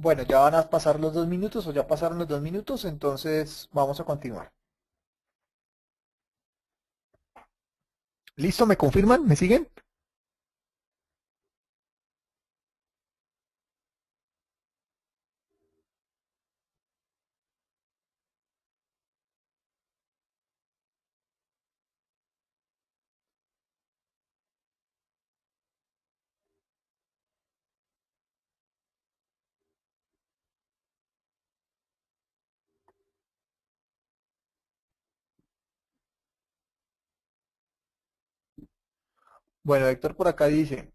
Bueno, ya van a pasar los 2 minutos o ya pasaron los 2 minutos, entonces vamos a continuar. ¿Listo? ¿Me confirman? ¿Me siguen? Bueno, Héctor por acá dice,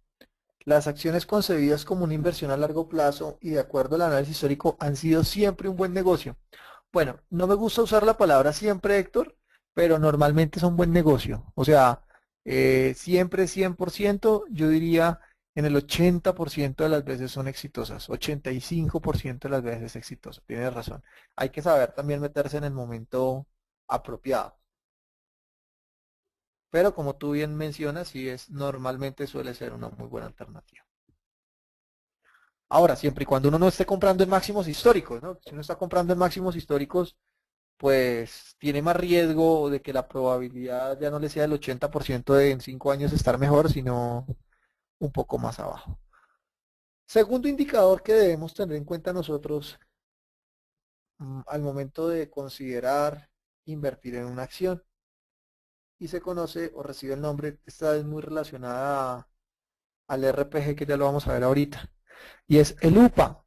las acciones concebidas como una inversión a largo plazo y de acuerdo al análisis histórico han sido siempre un buen negocio. Bueno, no me gusta usar la palabra siempre, Héctor, pero normalmente es un buen negocio. O sea, siempre 100%, yo diría en el 80% de las veces son exitosas, 85% de las veces exitosas. Tienes razón. Hay que saber también meterse en el momento apropiado. Pero como tú bien mencionas, sí es normalmente suele ser una muy buena alternativa. Ahora, siempre y cuando uno no esté comprando en máximos históricos, ¿no? Si uno está comprando en máximos históricos, pues tiene más riesgo de que la probabilidad ya no le sea el 80% de en 5 años estar mejor, sino un poco más abajo. Segundo indicador que debemos tener en cuenta nosotros al momento de considerar invertir en una acción y se conoce o recibe el nombre, esta es muy relacionada al RPG que ya lo vamos a ver ahorita, y es el UPA,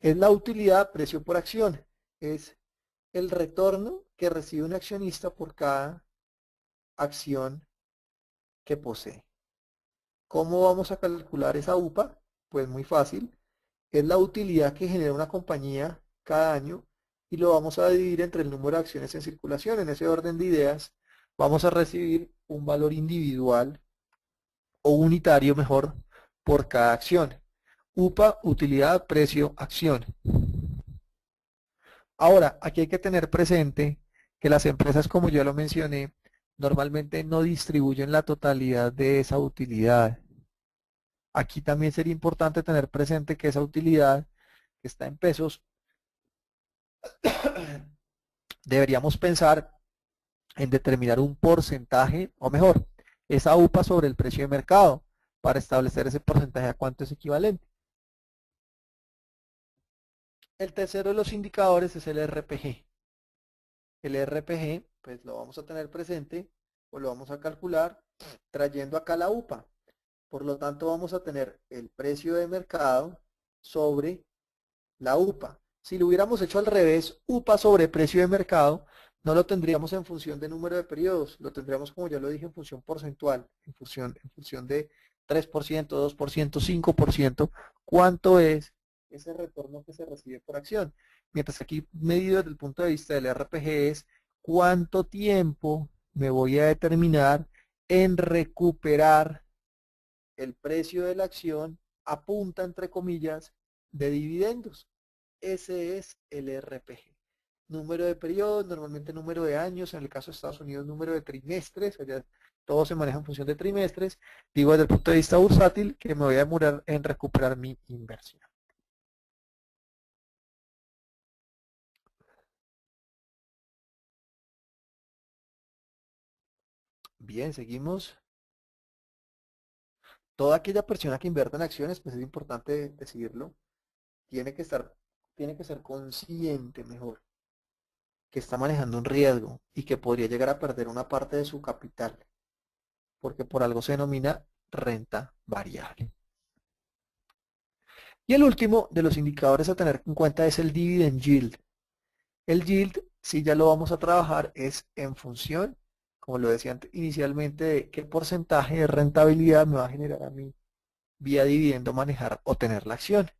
es la utilidad precio por acción, es el retorno que recibe un accionista por cada acción que posee. ¿Cómo vamos a calcular esa UPA? Pues muy fácil, es la utilidad que genera una compañía cada año y lo vamos a dividir entre el número de acciones en circulación. En ese orden de ideas, vamos a recibir un valor individual o unitario mejor por cada acción. UPA, utilidad, precio, acción. Ahora, aquí hay que tener presente que las empresas, como yo lo mencioné, normalmente no distribuyen la totalidad de esa utilidad. Aquí también sería importante tener presente que esa utilidad que está en pesos, deberíamos pensar en determinar un porcentaje, o mejor, esa UPA sobre el precio de mercado, para establecer ese porcentaje a cuánto es equivalente. El tercero de los indicadores es el RPG. El RPG, pues lo vamos a tener presente o lo vamos a calcular trayendo acá la UPA. Por lo tanto, vamos a tener el precio de mercado sobre la UPA. Si lo hubiéramos hecho al revés, UPA sobre precio de mercado, no lo tendríamos en función de número de periodos, lo tendríamos, como ya lo dije, en función porcentual, en función de 3%, 2%, 5%, cuánto es ese retorno que se recibe por acción. Mientras que aquí, medido desde el punto de vista del RPG, es cuánto tiempo me voy a determinar en recuperar el precio de la acción a punta, entre comillas, de dividendos. Ese es el RPG. Número de periodos, normalmente número de años, en el caso de Estados Unidos número de trimestres, allá todo se maneja en función de trimestres. Digo desde el punto de vista bursátil que me voy a demorar en recuperar mi inversión. Bien, seguimos. Toda aquella persona que invierta en acciones, pues es importante decirlo, tiene que estar, tiene que ser consciente mejor que está manejando un riesgo y que podría llegar a perder una parte de su capital, porque por algo se denomina renta variable. Y el último de los indicadores a tener en cuenta es el dividend yield. El yield, si ya lo vamos a trabajar, es en función, como lo decía inicialmente, de qué porcentaje de rentabilidad me va a generar a mí vía dividendo manejar o tener la acción.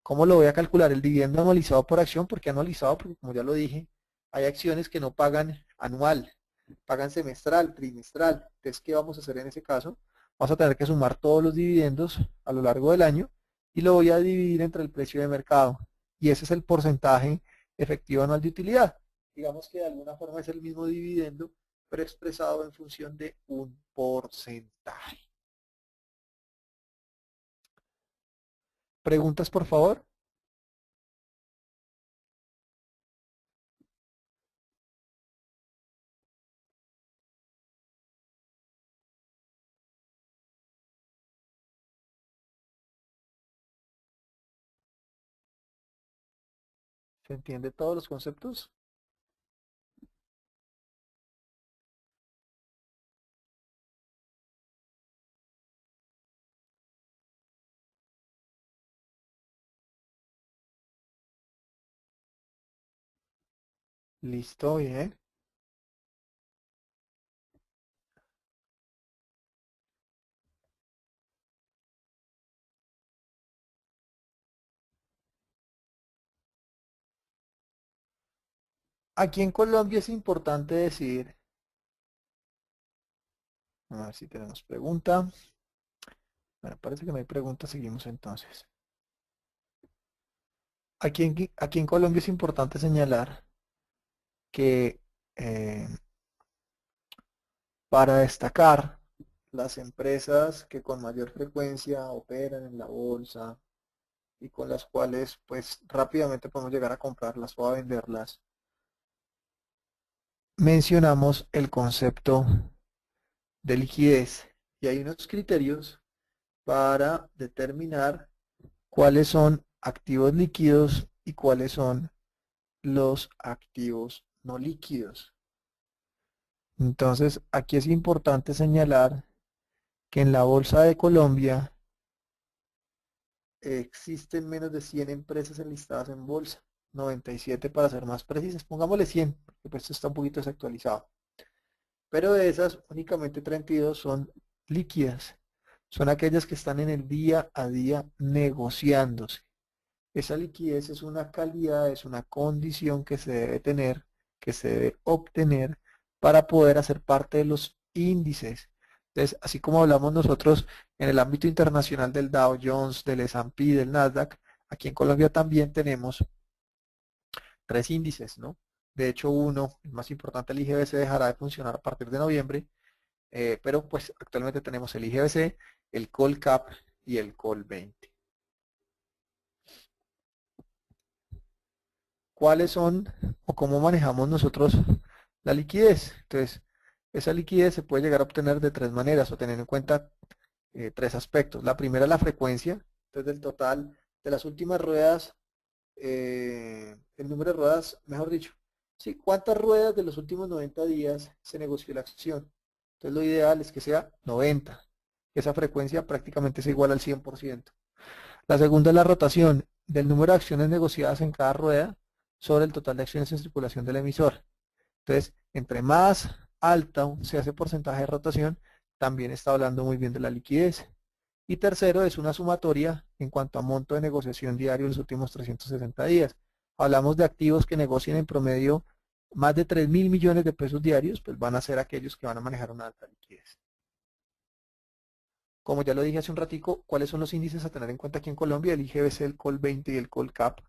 ¿Cómo lo voy a calcular? El dividendo anualizado por acción. ¿Por qué anualizado? Porque como ya lo dije, hay acciones que no pagan anual, pagan semestral, trimestral. Entonces, ¿qué vamos a hacer en ese caso? Vamos a tener que sumar todos los dividendos a lo largo del año y lo voy a dividir entre el precio de mercado. Y ese es el porcentaje efectivo anual de utilidad. Digamos que de alguna forma es el mismo dividendo, pero expresado en función de un porcentaje. ¿Preguntas, por favor? ¿Se entiende todos los conceptos? Listo, bien. Aquí en Colombia es importante decir, a ver si tenemos pregunta. Bueno, parece que no hay pregunta, seguimos entonces. Aquí en Colombia es importante señalar que para destacar las empresas que con mayor frecuencia operan en la bolsa y con las cuales pues rápidamente podemos llegar a comprarlas o a venderlas, mencionamos el concepto de liquidez y hay unos criterios para determinar cuáles son activos líquidos y cuáles son los activos no líquidos. Entonces, aquí es importante señalar que en la Bolsa de Colombia existen menos de 100 empresas enlistadas en bolsa, 97 para ser más precisas, pongámosle 100, porque pues esto está un poquito desactualizado. Pero de esas, únicamente 32 son líquidas, son aquellas que están en el día a día negociándose. Esa liquidez es una calidad, es una condición que se debe tener, que se debe obtener para poder hacer parte de los índices. Entonces, así como hablamos nosotros en el ámbito internacional del Dow Jones, del S&P, del Nasdaq, aquí en Colombia también tenemos tres índices, ¿no? De hecho, uno, el más importante, el IGBC, dejará de funcionar a partir de noviembre, pero pues actualmente tenemos el IGBC, el Colcap y el Col20. ¿Cuáles son o cómo manejamos nosotros la liquidez? Entonces, esa liquidez se puede llegar a obtener de tres maneras o tener en cuenta tres aspectos. La primera es la frecuencia, entonces del total de las últimas ruedas, el número de ruedas, mejor dicho, sí, cuántas ruedas de los últimos 90 días se negoció la acción. Entonces lo ideal es que sea 90, que esa frecuencia prácticamente es igual al 100%. La segunda es la rotación del número de acciones negociadas en cada rueda sobre el total de acciones en circulación del emisor. Entonces, entre más alta se hace porcentaje de rotación, también está hablando muy bien de la liquidez. Y tercero es una sumatoria en cuanto a monto de negociación diario en los últimos 360 días. Hablamos de activos que negocien en promedio más de 3.000 millones de pesos diarios, pues van a ser aquellos que van a manejar una alta liquidez. Como ya lo dije hace un ratico, ¿cuáles son los índices a tener en cuenta aquí en Colombia? El IGBC, el Col20 y el Colcap.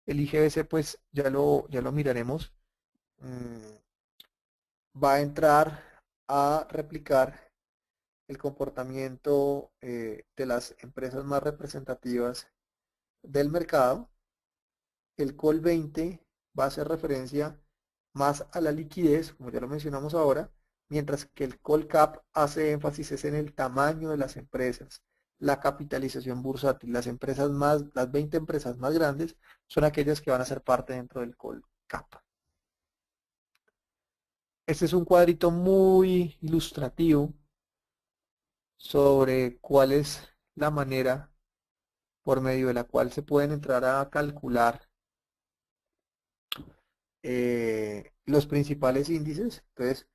El IGBC pues ya lo miraremos. Mm, Va a entrar a replicar el comportamiento de las empresas más representativas del mercado. El Col20 va a hacer referencia más a la liquidez, como ya lo mencionamos ahora, mientras que el Colcap hace énfasis es en el tamaño de las empresas, la capitalización bursátil. Las empresas más, las 20 empresas más grandes son aquellas que van a ser parte dentro del Colcap. Este es un cuadrito muy ilustrativo sobre cuál es la manera por medio de la cual se pueden entrar a calcular los principales índices. Entonces,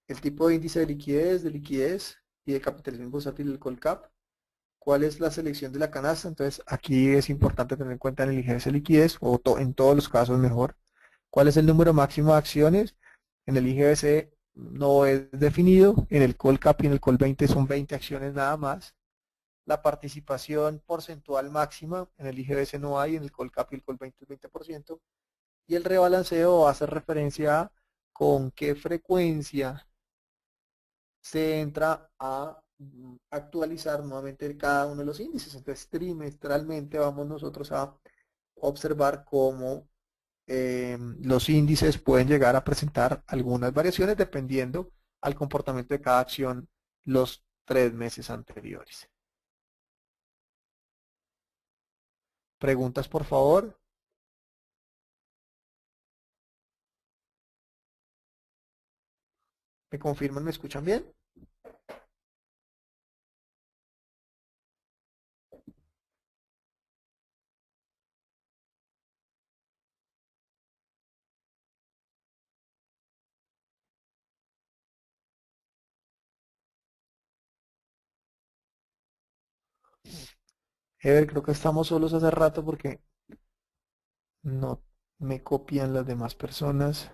el tipo de índice de liquidez y de capitalización bursátil del Colcap. ¿Cuál es la selección de la canasta? Entonces, aquí es importante tener en cuenta en el IGBC liquidez, o en todos los casos mejor. ¿Cuál es el número máximo de acciones? En el IGBC no es definido, en el Colcap y en el Col20 son 20 acciones nada más. La participación porcentual máxima en el IGBC no hay, en el Colcap y el Col20 es 20%. Y el rebalanceo hace referencia a con qué frecuencia se entra a actualizar nuevamente cada uno de los índices. Entonces, trimestralmente vamos nosotros a observar cómo los índices pueden llegar a presentar algunas variaciones dependiendo al comportamiento de cada acción los 3 meses anteriores. ¿Preguntas, por favor? ¿Me confirman? ¿Me escuchan bien? Ever, creo que estamos solos hace rato porque no me copian las demás personas.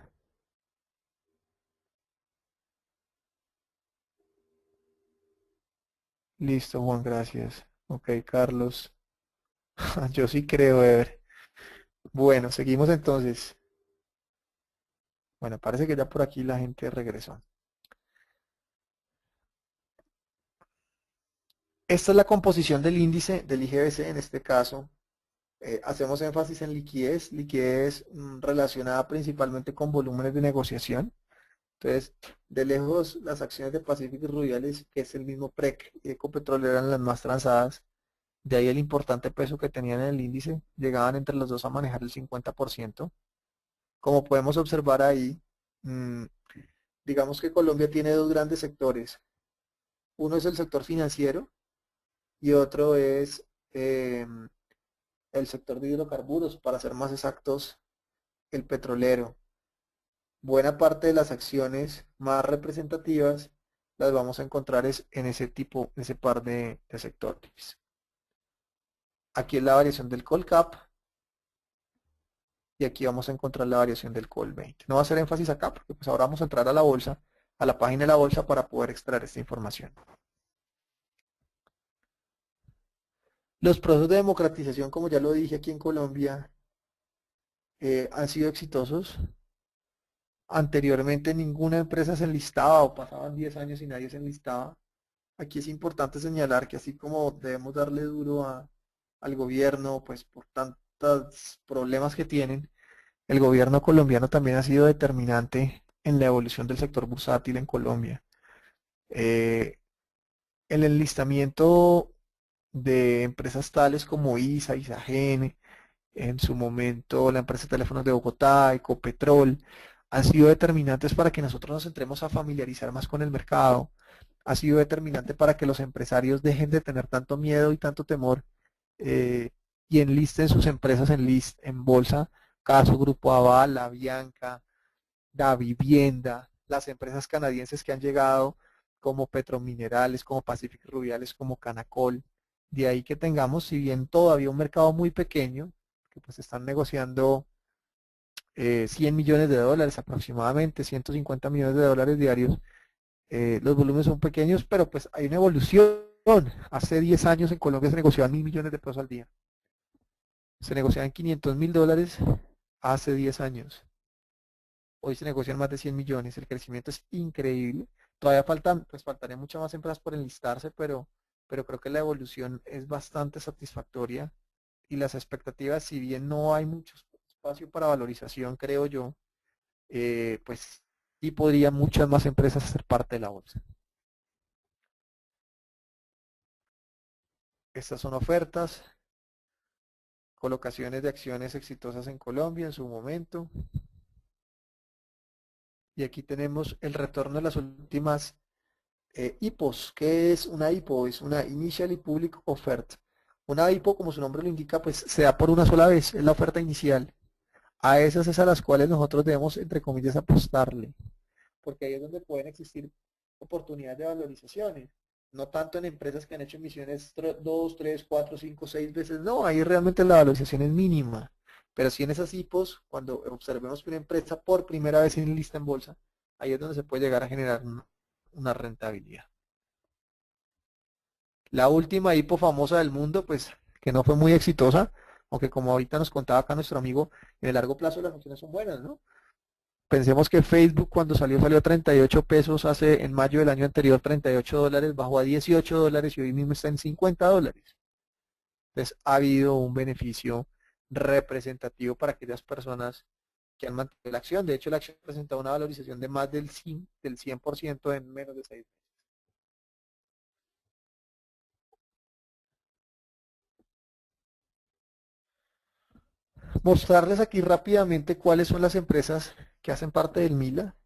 Listo, Juan, gracias. Ok, Carlos. Yo sí creo, Ever. Bueno, seguimos entonces. Bueno, parece que ya por aquí la gente regresó. Esta es la composición del índice del IGBC en este caso. Hacemos énfasis en liquidez, liquidez relacionada principalmente con volúmenes de negociación. Entonces, de lejos, las acciones de Pacific y Rubiales, que es el mismo PREC y Ecopetrol, eran las más transadas. De ahí el importante peso que tenían en el índice, llegaban entre los dos a manejar el 50%. Como podemos observar ahí, mm, digamos que Colombia tiene dos grandes sectores. Uno es el sector financiero y otro es el sector de hidrocarburos, para ser más exactos, el petrolero. Buena parte de las acciones más representativas las vamos a encontrar en ese tipo, en ese par de sectores. Aquí es la variación del Colcap y aquí vamos a encontrar la variación del Col20. No va a hacer énfasis acá porque pues ahora vamos a entrar a la bolsa, a la página de la bolsa para poder extraer esta información. Los procesos de democratización, como ya lo dije aquí en Colombia, han sido exitosos. Anteriormente ninguna empresa se enlistaba o pasaban 10 años y nadie se enlistaba. Aquí es importante señalar que así como debemos darle duro al gobierno, pues por tantos problemas que tienen, el gobierno colombiano también ha sido determinante en la evolución del sector bursátil en Colombia. Eh, el enlistamiento de empresas tales como ISA, ISAGEN, en su momento la empresa de teléfonos de Bogotá, Ecopetrol, han sido determinantes para que nosotros nos entremos a familiarizar más con el mercado. Ha sido determinante para que los empresarios dejen de tener tanto miedo y tanto temor eh, y enlisten sus empresas en bolsa, caso Grupo Aval, Avianca, Da Vivienda, las empresas canadienses que han llegado como Petrominerales, como Pacific Rubiales, como Canacol. De ahí que tengamos, si bien todavía un mercado muy pequeño, que pues están negociando 100 millones de dólares aproximadamente, 150 millones de dólares diarios, los volúmenes son pequeños, pero pues hay una evolución. Hace 10 años en Colombia se negociaban 1.000 millones de pesos al día. Se negociaban 500.000 dólares hace 10 años. Hoy se negocian más de 100 millones. El crecimiento es increíble. Todavía faltan, pues faltarían muchas más empresas por enlistarse, pero creo que la evolución es bastante satisfactoria y las expectativas, si bien no hay mucho espacio para valorización, creo yo, pues sí podrían muchas más empresas ser parte de la bolsa. Estas son ofertas, colocaciones de acciones exitosas en Colombia en su momento. Y aquí tenemos el retorno de las últimas IPOs. ¿Qué es una IPO? Es una Initially Public Offert. Una IPO, como su nombre lo indica, pues se da por una sola vez, es la oferta inicial. A esas es a las cuales nosotros debemos, entre comillas, apostarle, porque ahí es donde pueden existir oportunidades de valorizaciones. No tanto en empresas que han hecho emisiones 2, 3, 4, 5, 6 veces, no, ahí realmente la valorización es mínima. Pero sí en esas IPOs, cuando observemos que una empresa por primera vez en lista en bolsa, ahí es donde se puede llegar a generar una rentabilidad. La última IPO famosa del mundo, pues que no fue muy exitosa, aunque como ahorita nos contaba acá nuestro amigo, en el largo plazo las opciones son buenas, ¿no? Pensemos que Facebook cuando salió a 38 pesos hace en mayo del año anterior, 38 dólares, bajó a 18 dólares y hoy mismo está en 50 dólares. Entonces ha habido un beneficio representativo para aquellas personas que han mantenido la acción. De hecho, la acción presenta una valorización de más del 100% en menos de 6 meses. Mostrarles aquí rápidamente cuáles son las empresas que hacen parte del MILA.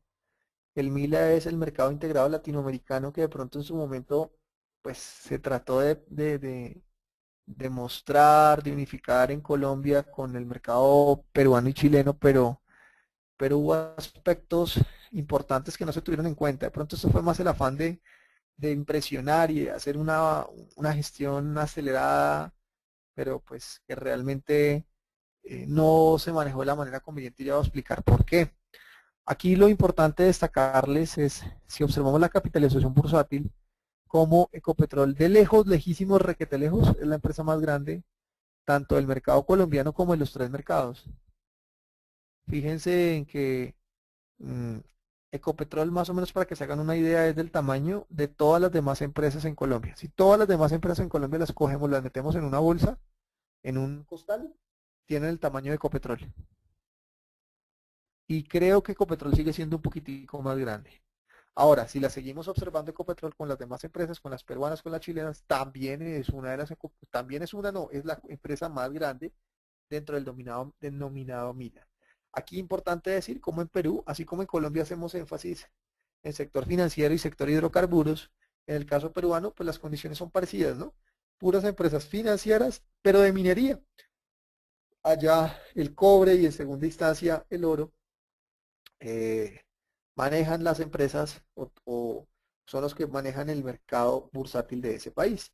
El MILA es el mercado integrado latinoamericano que de pronto en su momento pues se trató de mostrar, de unificar en Colombia con el mercado peruano y chileno, pero hubo aspectos importantes que no se tuvieron en cuenta. De pronto eso fue más el afán de impresionar y de hacer una gestión acelerada, pero pues que realmente no se manejó de la manera conveniente y ya voy a explicar por qué. Aquí lo importante de destacarles es, si observamos la capitalización bursátil, como Ecopetrol de lejos, lejísimos, requete lejos, es la empresa más grande, tanto del mercado colombiano como de los tres mercados. Fíjense en que mm, Ecopetrol, más o menos para que se hagan una idea, es del tamaño de todas las demás empresas en Colombia. Si todas las demás empresas en Colombia las cogemos, las metemos en una bolsa, en un costal, tienen el tamaño de Ecopetrol. Y creo que Ecopetrol sigue siendo un poquitico más grande. Ahora, si la seguimos observando Ecopetrol con las demás empresas, con las peruanas, con las chilenas, también es una de las, también es una, no, es la empresa más grande dentro del denominado MILA. Aquí importante decir, como en Perú, así como en Colombia hacemos énfasis en sector financiero y sector hidrocarburos, en el caso peruano, pues las condiciones son parecidas, ¿no? Puras empresas financieras, pero de minería. Allá el cobre y en segunda instancia el oro eh, manejan las empresas o son los que manejan el mercado bursátil de ese país.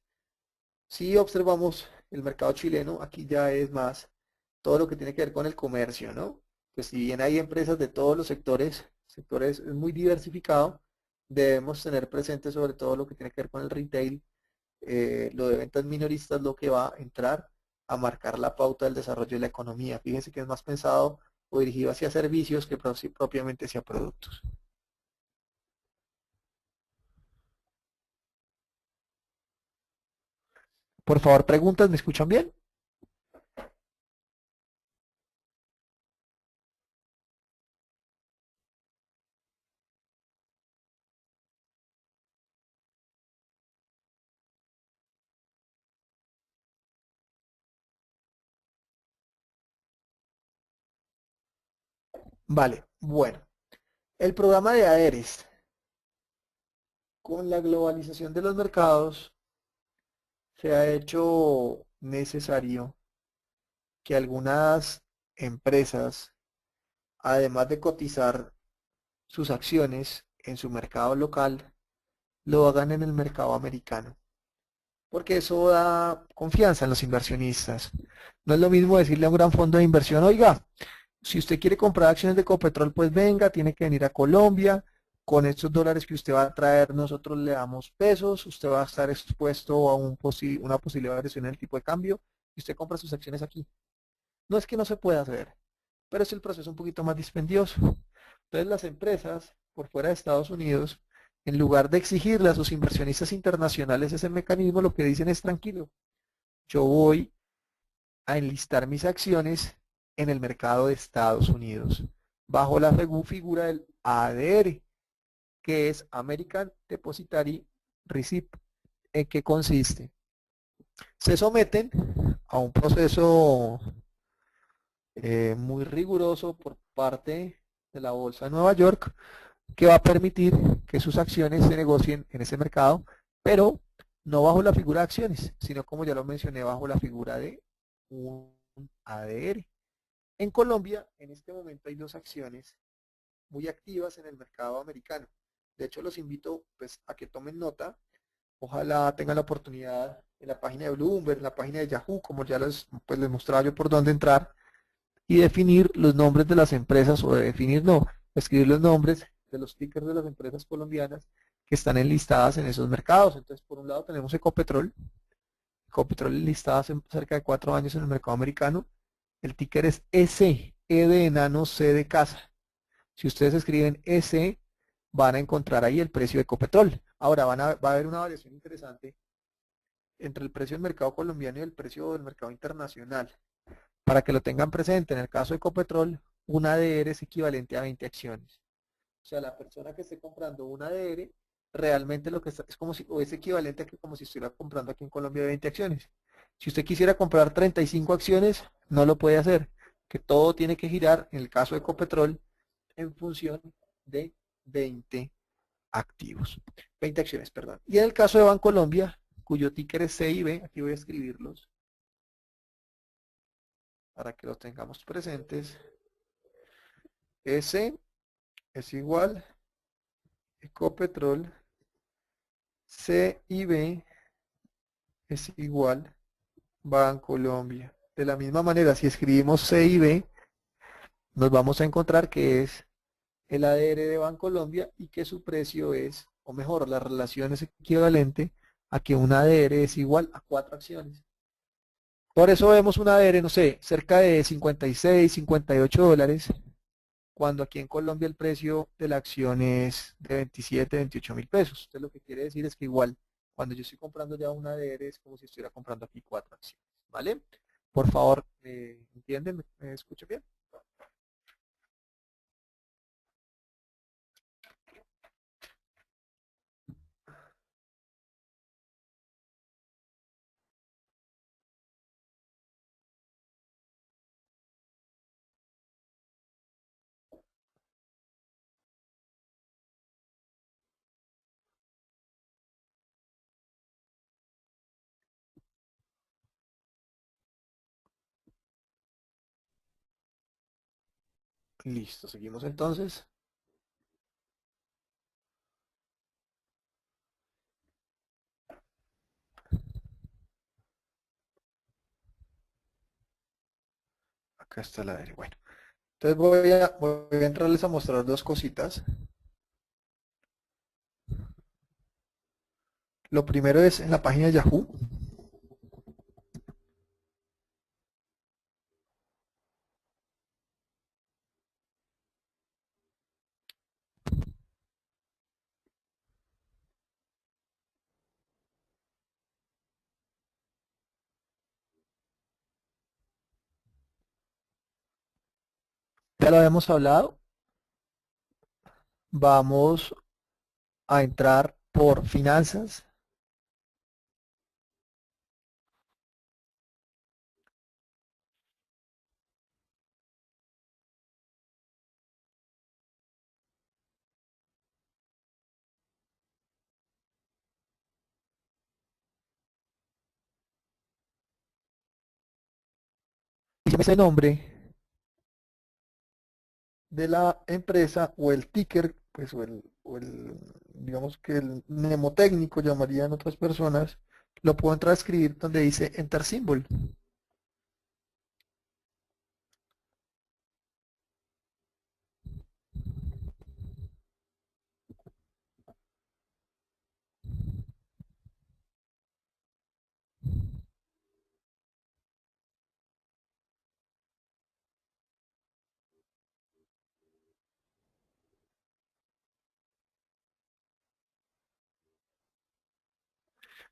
Si observamos el mercado chileno, aquí ya es más todo lo que tiene que ver con el comercio, ¿no? Pues si bien hay empresas de todos los sectores es muy diversificado, debemos tener presente sobre todo lo que tiene que ver con el retail, lo de ventas minoristas, lo que va a entrar a marcar la pauta del desarrollo de la economía. Fíjense que es más pensado o dirigido hacia servicios que propiamente hacia productos. Por favor, preguntas, ¿me escuchan bien? Vale, bueno. El programa de AERES, con la globalización de los mercados, se ha hecho necesario que algunas empresas, además de cotizar sus acciones en su mercado local, lo hagan en el mercado americano, porque eso da confianza en los inversionistas. No es lo mismo decirle a un gran fondo de inversión, oiga, si usted quiere comprar acciones de Copetrol, pues venga, tiene que venir a Colombia. Con estos dólares que usted va a traer, nosotros le damos pesos, usted va a estar expuesto a una posible variación en el tipo de cambio y usted compra sus acciones aquí. No es que no se pueda hacer, pero es el proceso un poquito más dispendioso. Entonces las empresas por fuera de Estados Unidos, en lugar de exigirle a sus inversionistas internacionales ese mecanismo, lo que dicen es tranquilo, yo voy a enlistar mis acciones en el mercado de Estados Unidos, bajo la figura del ADR, que es American Depositary Receipt. ¿En qué consiste? Se someten a un proceso muy riguroso por parte de la Bolsa de Nueva York, que va a permitir que sus acciones se negocien en ese mercado, pero no bajo la figura de acciones, sino como ya lo mencioné, bajo la figura de un ADR. En Colombia, en este momento hay dos acciones muy activas en el mercado americano. De hecho, los invito pues, a que tomen nota. Ojalá tengan la oportunidad en la página de Bloomberg, en la página de Yahoo, como ya les mostraba yo por dónde entrar, y definir los nombres de las empresas, o de definir no, escribir los nombres de los tickers de las empresas colombianas que están enlistadas en esos mercados. Entonces, por un lado tenemos Ecopetrol. Ecopetrol enlistada hace cerca de 4 años en el mercado americano. El ticker es S, E de enano, C de casa. Si ustedes escriben S, van a encontrar ahí el precio de Ecopetrol. Ahora va a haber una variación interesante entre el precio del mercado colombiano y el precio del mercado internacional. Para que lo tengan presente, en el caso de Ecopetrol, un ADR es equivalente a 20 acciones. O sea, la persona que esté comprando un ADR, realmente lo que está es como si, o es equivalente a que como si estuviera comprando aquí en Colombia 20 acciones. Si usted quisiera comprar 35 acciones, no lo puede hacer, que todo tiene que girar, en el caso de Ecopetrol, en función de 20 activos, 20 acciones, perdón. Y en el caso de Bancolombia, cuyo ticker es CIB, aquí voy a escribirlos para que los tengamos presentes. S es igual Ecopetrol, CIB es igual Bancolombia. De la misma manera, si escribimos CIB, nos vamos a encontrar que es el ADR de Bancolombia y que su precio es, o mejor, la relación es equivalente a que un ADR es igual a 4 acciones. Por eso vemos un ADR, no sé, cerca de 56, $58, cuando aquí en Colombia el precio de la acción es de 27, 28.000 pesos. Entonces lo que quiere decir es que igual, cuando yo estoy comprando ya un ADR es como si estuviera comprando aquí 4 acciones, ¿vale? Por favor, ¿me entienden? ¿Me escuchan bien? Listo, seguimos entonces. acá está la ADR. Bueno, entonces voy a entrarles a mostrar dos cositas. Lo primero es en la página de Yahoo. Ya lo habíamos hablado. Vamos a entrar por finanzas. Y ese nombre de la empresa o el ticker, pues digamos que el mnemotécnico llamarían otras personas, lo puedo entrar a escribir donde dice Enter Symbol.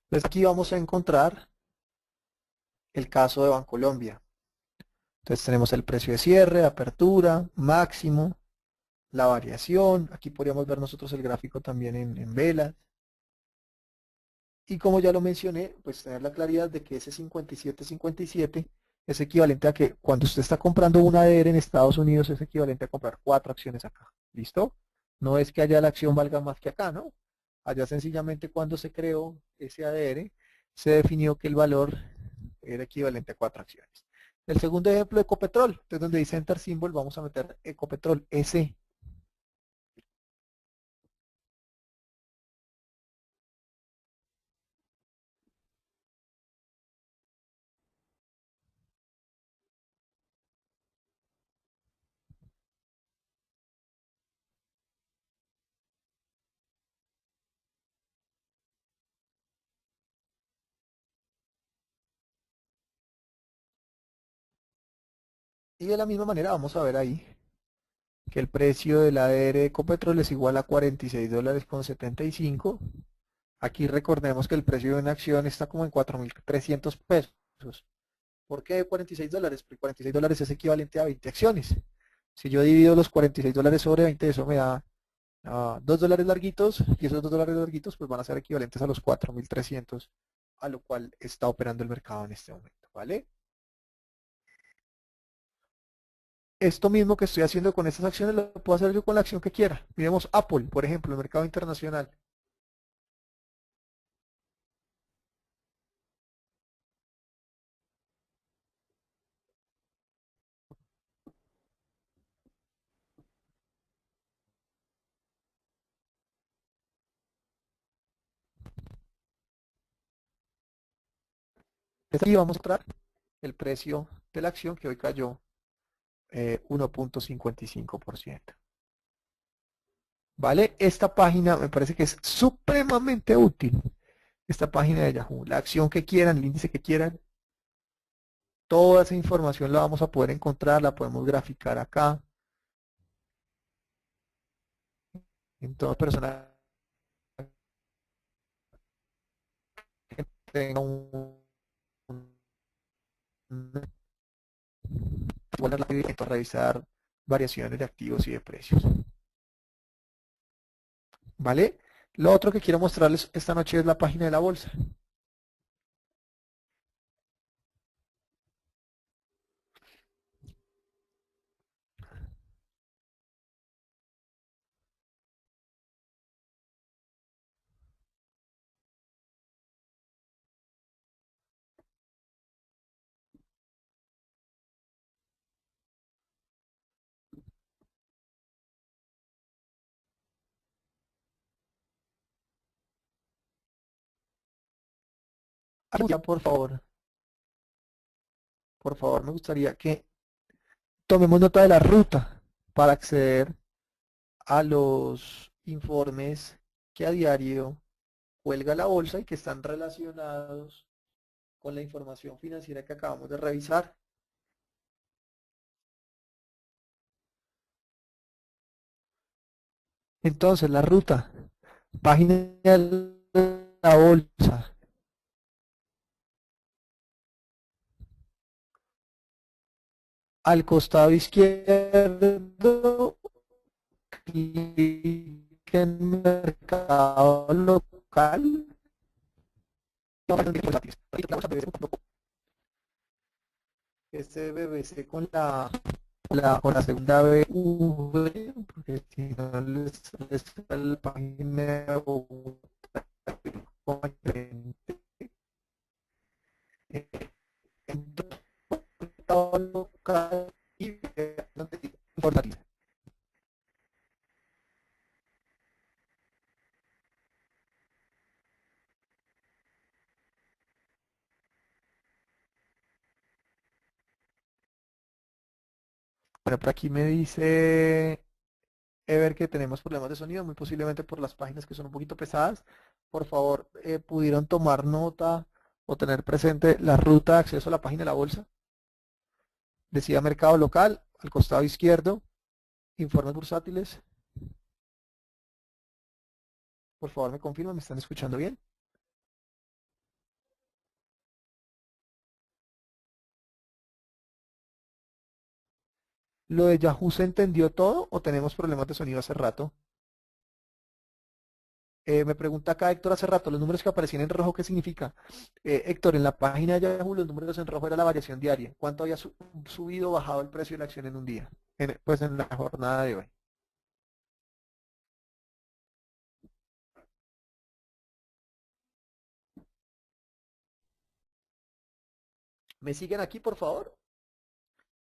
Entonces aquí vamos a encontrar el caso de Bancolombia. Entonces tenemos el precio de cierre, apertura, máximo, la variación. Aquí podríamos ver nosotros el gráfico también en velas. Y como ya lo mencioné, pues tener la claridad de que ese 57.57 es equivalente a que cuando usted está comprando una ADR en Estados Unidos es equivalente a comprar 4 acciones acá. ¿Listo? No es que allá la acción valga más que acá, ¿no? Allá sencillamente cuando se creó ese ADR se definió que el valor era equivalente a 4 acciones. El segundo ejemplo, Ecopetrol. Entonces donde dice Enter Symbol vamos a meter Ecopetrol S. Y de la misma manera vamos a ver ahí que el precio del ADR de Ecopetrol es igual a $46.75. Aquí recordemos que el precio de una acción está como en 4.300 pesos. ¿Por qué $46? Porque $46 es equivalente a 20 acciones. Si yo divido los $46 sobre 20, eso me da $2 larguitos, y esos $2 larguitos pues van a ser equivalentes a los 4.300, a lo cual está operando el mercado en este momento, ¿vale? Esto mismo que estoy haciendo con estas acciones lo puedo hacer yo con la acción que quiera. Miremos Apple, por ejemplo, el mercado internacional. Aquí vamos a mostrar el precio de la acción que hoy cayó 1.55%. ¿Vale? Esta página me parece que es supremamente útil. Esta página de Yahoo. La acción que quieran, el índice que quieran, toda esa información la vamos a poder encontrar, la podemos graficar acá. En toda persona que tenga revisar variaciones de activos y de precios. ¿Vale? Lo otro que quiero mostrarles esta noche es la página de la bolsa. Ya, por favor, me gustaría que tomemos nota de la ruta para acceder a los informes que a diario cuelga la bolsa y que están relacionados con la información financiera que acabamos de revisar. Entonces, la ruta, página de la bolsa, al costado izquierdo, clic en mercado local. Este BBC con la segunda B V, porque si no les sale la página local y informativa. Bueno, por aquí me dice Ever que tenemos problemas de sonido, muy posiblemente por las páginas que son un poquito pesadas. Por favor, ¿pudieron tomar nota o tener presente la ruta de acceso a la página de la bolsa? Decía mercado local, al costado izquierdo, informes bursátiles. Por favor, me confirman, ¿me están escuchando bien? ¿Lo de Yahoo se entendió todo o tenemos problemas de sonido hace rato? Me pregunta acá Héctor hace rato, los números que aparecían en rojo, ¿qué significa? Héctor, en la página de Yahoo los números en rojo era la variación diaria. ¿Cuánto había subido o bajado el precio de la acción en un día? Pues en la jornada de hoy. ¿Me siguen aquí, por favor?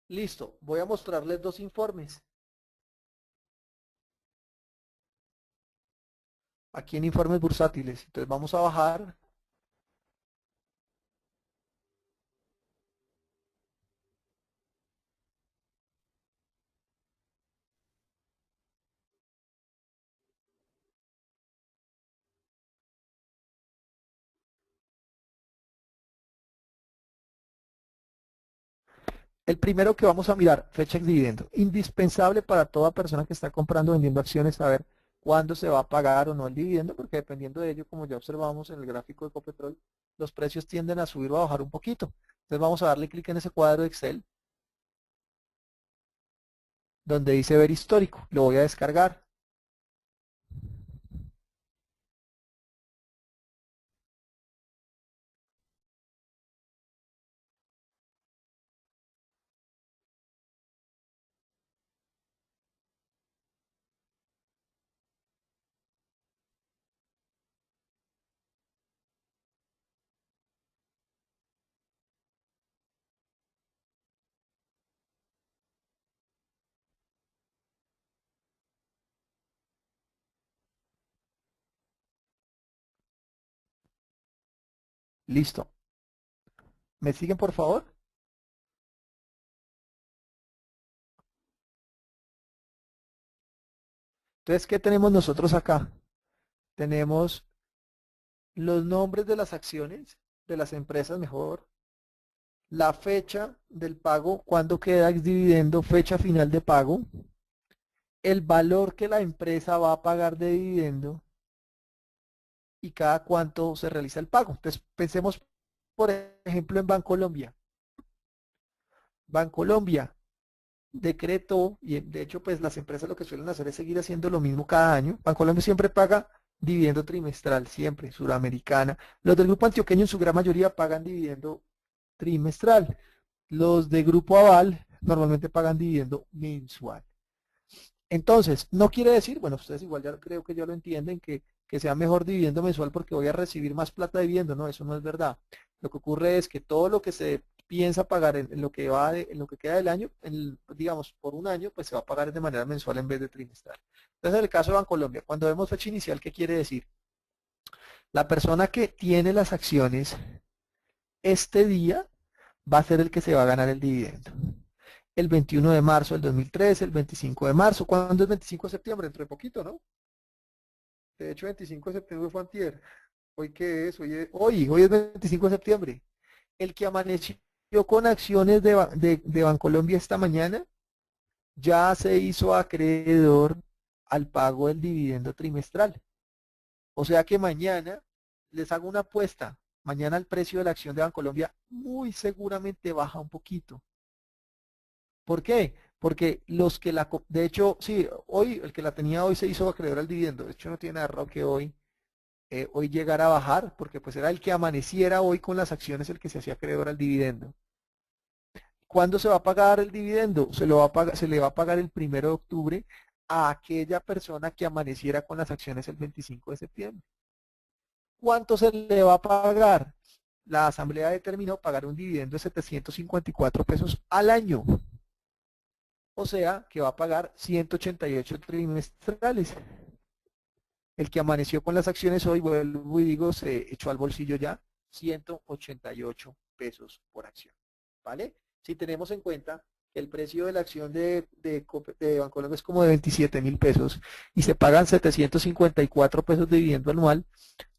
Listo, voy a mostrarles dos informes. Aquí en informes bursátiles. Entonces vamos a bajar. El primero que vamos a mirar, fecha de dividendo. Indispensable para toda persona que está comprando o vendiendo acciones saber cuándo se va a pagar o no el dividendo, porque dependiendo de ello, como ya observamos en el gráfico de Ecopetrol, los precios tienden a subir o a bajar un poquito. Entonces vamos a darle clic en ese cuadro de Excel, donde dice ver histórico. Lo voy a descargar. Listo. ¿Me siguen, por favor? Entonces, ¿qué tenemos nosotros acá? Tenemos los nombres de las acciones, de las empresas mejor, la fecha del pago, cuándo queda ex dividendo, fecha final de pago, el valor que la empresa va a pagar de dividendo y cada cuánto se realiza el pago. Entonces, pensemos, por ejemplo, en Bancolombia. Bancolombia decretó, y de hecho, pues las empresas lo que suelen hacer es seguir haciendo lo mismo cada año. Bancolombia siempre paga dividendo trimestral, siempre, Suramericana. Los del Grupo Antioqueño en su gran mayoría pagan dividendo trimestral. Los de Grupo Aval normalmente pagan dividendo mensual. Entonces, no quiere decir, bueno, ustedes igual ya creo que ya lo entienden, que sea mejor dividendo mensual porque voy a recibir más plata dividendo. No, eso no es verdad. Lo que ocurre es que todo lo que se piensa pagar en lo que va en lo que queda del año, digamos, por un año, pues se va a pagar de manera mensual en vez de trimestral. Entonces, en el caso de Bancolombia, cuando vemos fecha inicial, ¿qué quiere decir? La persona que tiene las acciones este día va a ser el que se va a ganar el dividendo. el 21 de marzo del 2013, el 25 de marzo. ¿Cuándo es 25 de septiembre? Dentro de poquito, ¿no? De hecho, 25 de septiembre fue antier. ¿Hoy qué es? Hoy es 25 de septiembre. El que amaneció con acciones de Bancolombia esta mañana ya se hizo acreedor al pago del dividendo trimestral. O sea que mañana les hago una apuesta. Mañana el precio de la acción de Bancolombia muy seguramente baja un poquito. ¿Por qué? Porque los que de hecho, sí, hoy, el que la tenía hoy se hizo acreedor al dividendo. De hecho, no tiene nada raro que hoy llegara a bajar, porque pues era el que amaneciera hoy con las acciones el que se hacía acreedor al dividendo. ¿Cuándo se va a pagar el dividendo? Se le va a pagar el 1 de octubre a aquella persona que amaneciera con las acciones el 25 de septiembre. ¿Cuánto se le va a pagar? La asamblea determinó pagar un dividendo de 754 pesos al año. O sea, que va a pagar 188 trimestrales. El que amaneció con las acciones hoy, vuelvo y digo, se echó al bolsillo ya 188 pesos por acción. ¿Vale? Si tenemos en cuenta que el precio de la acción de Bancolombia es como de 27.000 pesos y se pagan 754 pesos de dividendo anual,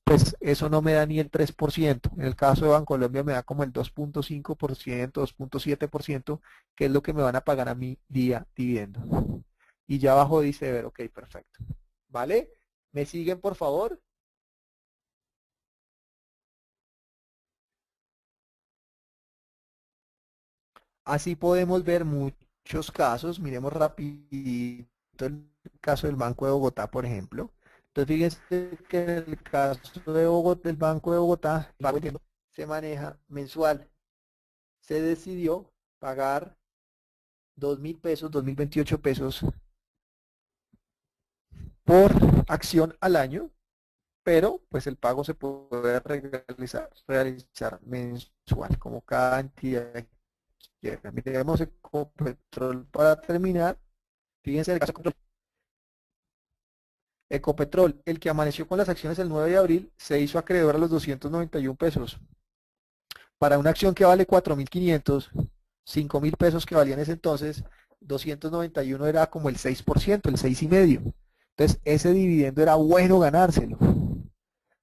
pues eso no me da ni el 3%. En el caso de Bancolombia me da como el 2.5%, 2.7%, que es lo que me van a pagar a mí día dividendo. Y ya abajo dice, ver, ok, perfecto. ¿Vale? ¿Me siguen, por favor? Así podemos ver muchos casos. Miremos rapidito el caso del Banco de Bogotá, por ejemplo. Entonces, fíjense que en el caso de Bogotá, del Banco de Bogotá, el pago se maneja mensual. Se decidió pagar 2.000 pesos, 2.028 pesos por acción al año, pero pues el pago se puede realizar mensual, como cada entidad quiera. Miremos Ecopetrol para terminar. Fíjense el caso de Ecopetrol, el que amaneció con las acciones el 9 de abril, se hizo acreedor a los 291 pesos. Para una acción que vale 4.500, 5.000 pesos que valía en ese entonces, 291 era como el 6%, el 6,5%. Entonces, ese dividendo era bueno ganárselo.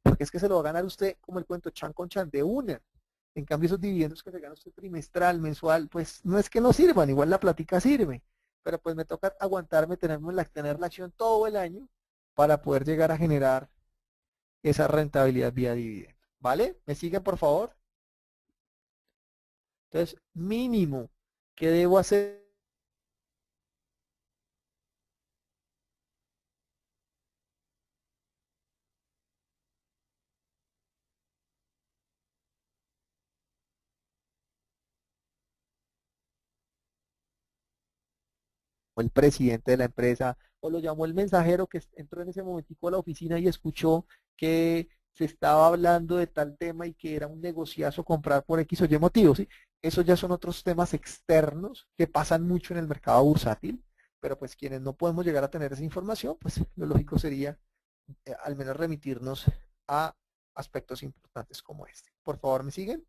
Porque es que se lo va a ganar usted, como el cuento chan con chan, de una. En cambio, esos dividendos que se gana usted trimestral, mensual, pues no es que no sirvan, igual la plática sirve. Pero pues me toca aguantarme, tener la acción todo el año para poder llegar a generar esa rentabilidad vía dividendo. ¿Vale? ¿Me siguen, por favor? Entonces, mínimo que debo hacer o el presidente de la empresa, o lo llamó el mensajero que entró en ese momentico a la oficina y escuchó que se estaba hablando de tal tema y que era un negociazo comprar por X o Y motivo, ¿sí? Esos ya son otros temas externos que pasan mucho en el mercado bursátil, pero pues quienes no podemos llegar a tener esa información, pues lo lógico sería al menos remitirnos a aspectos importantes como este. Por favor, ¿me siguen?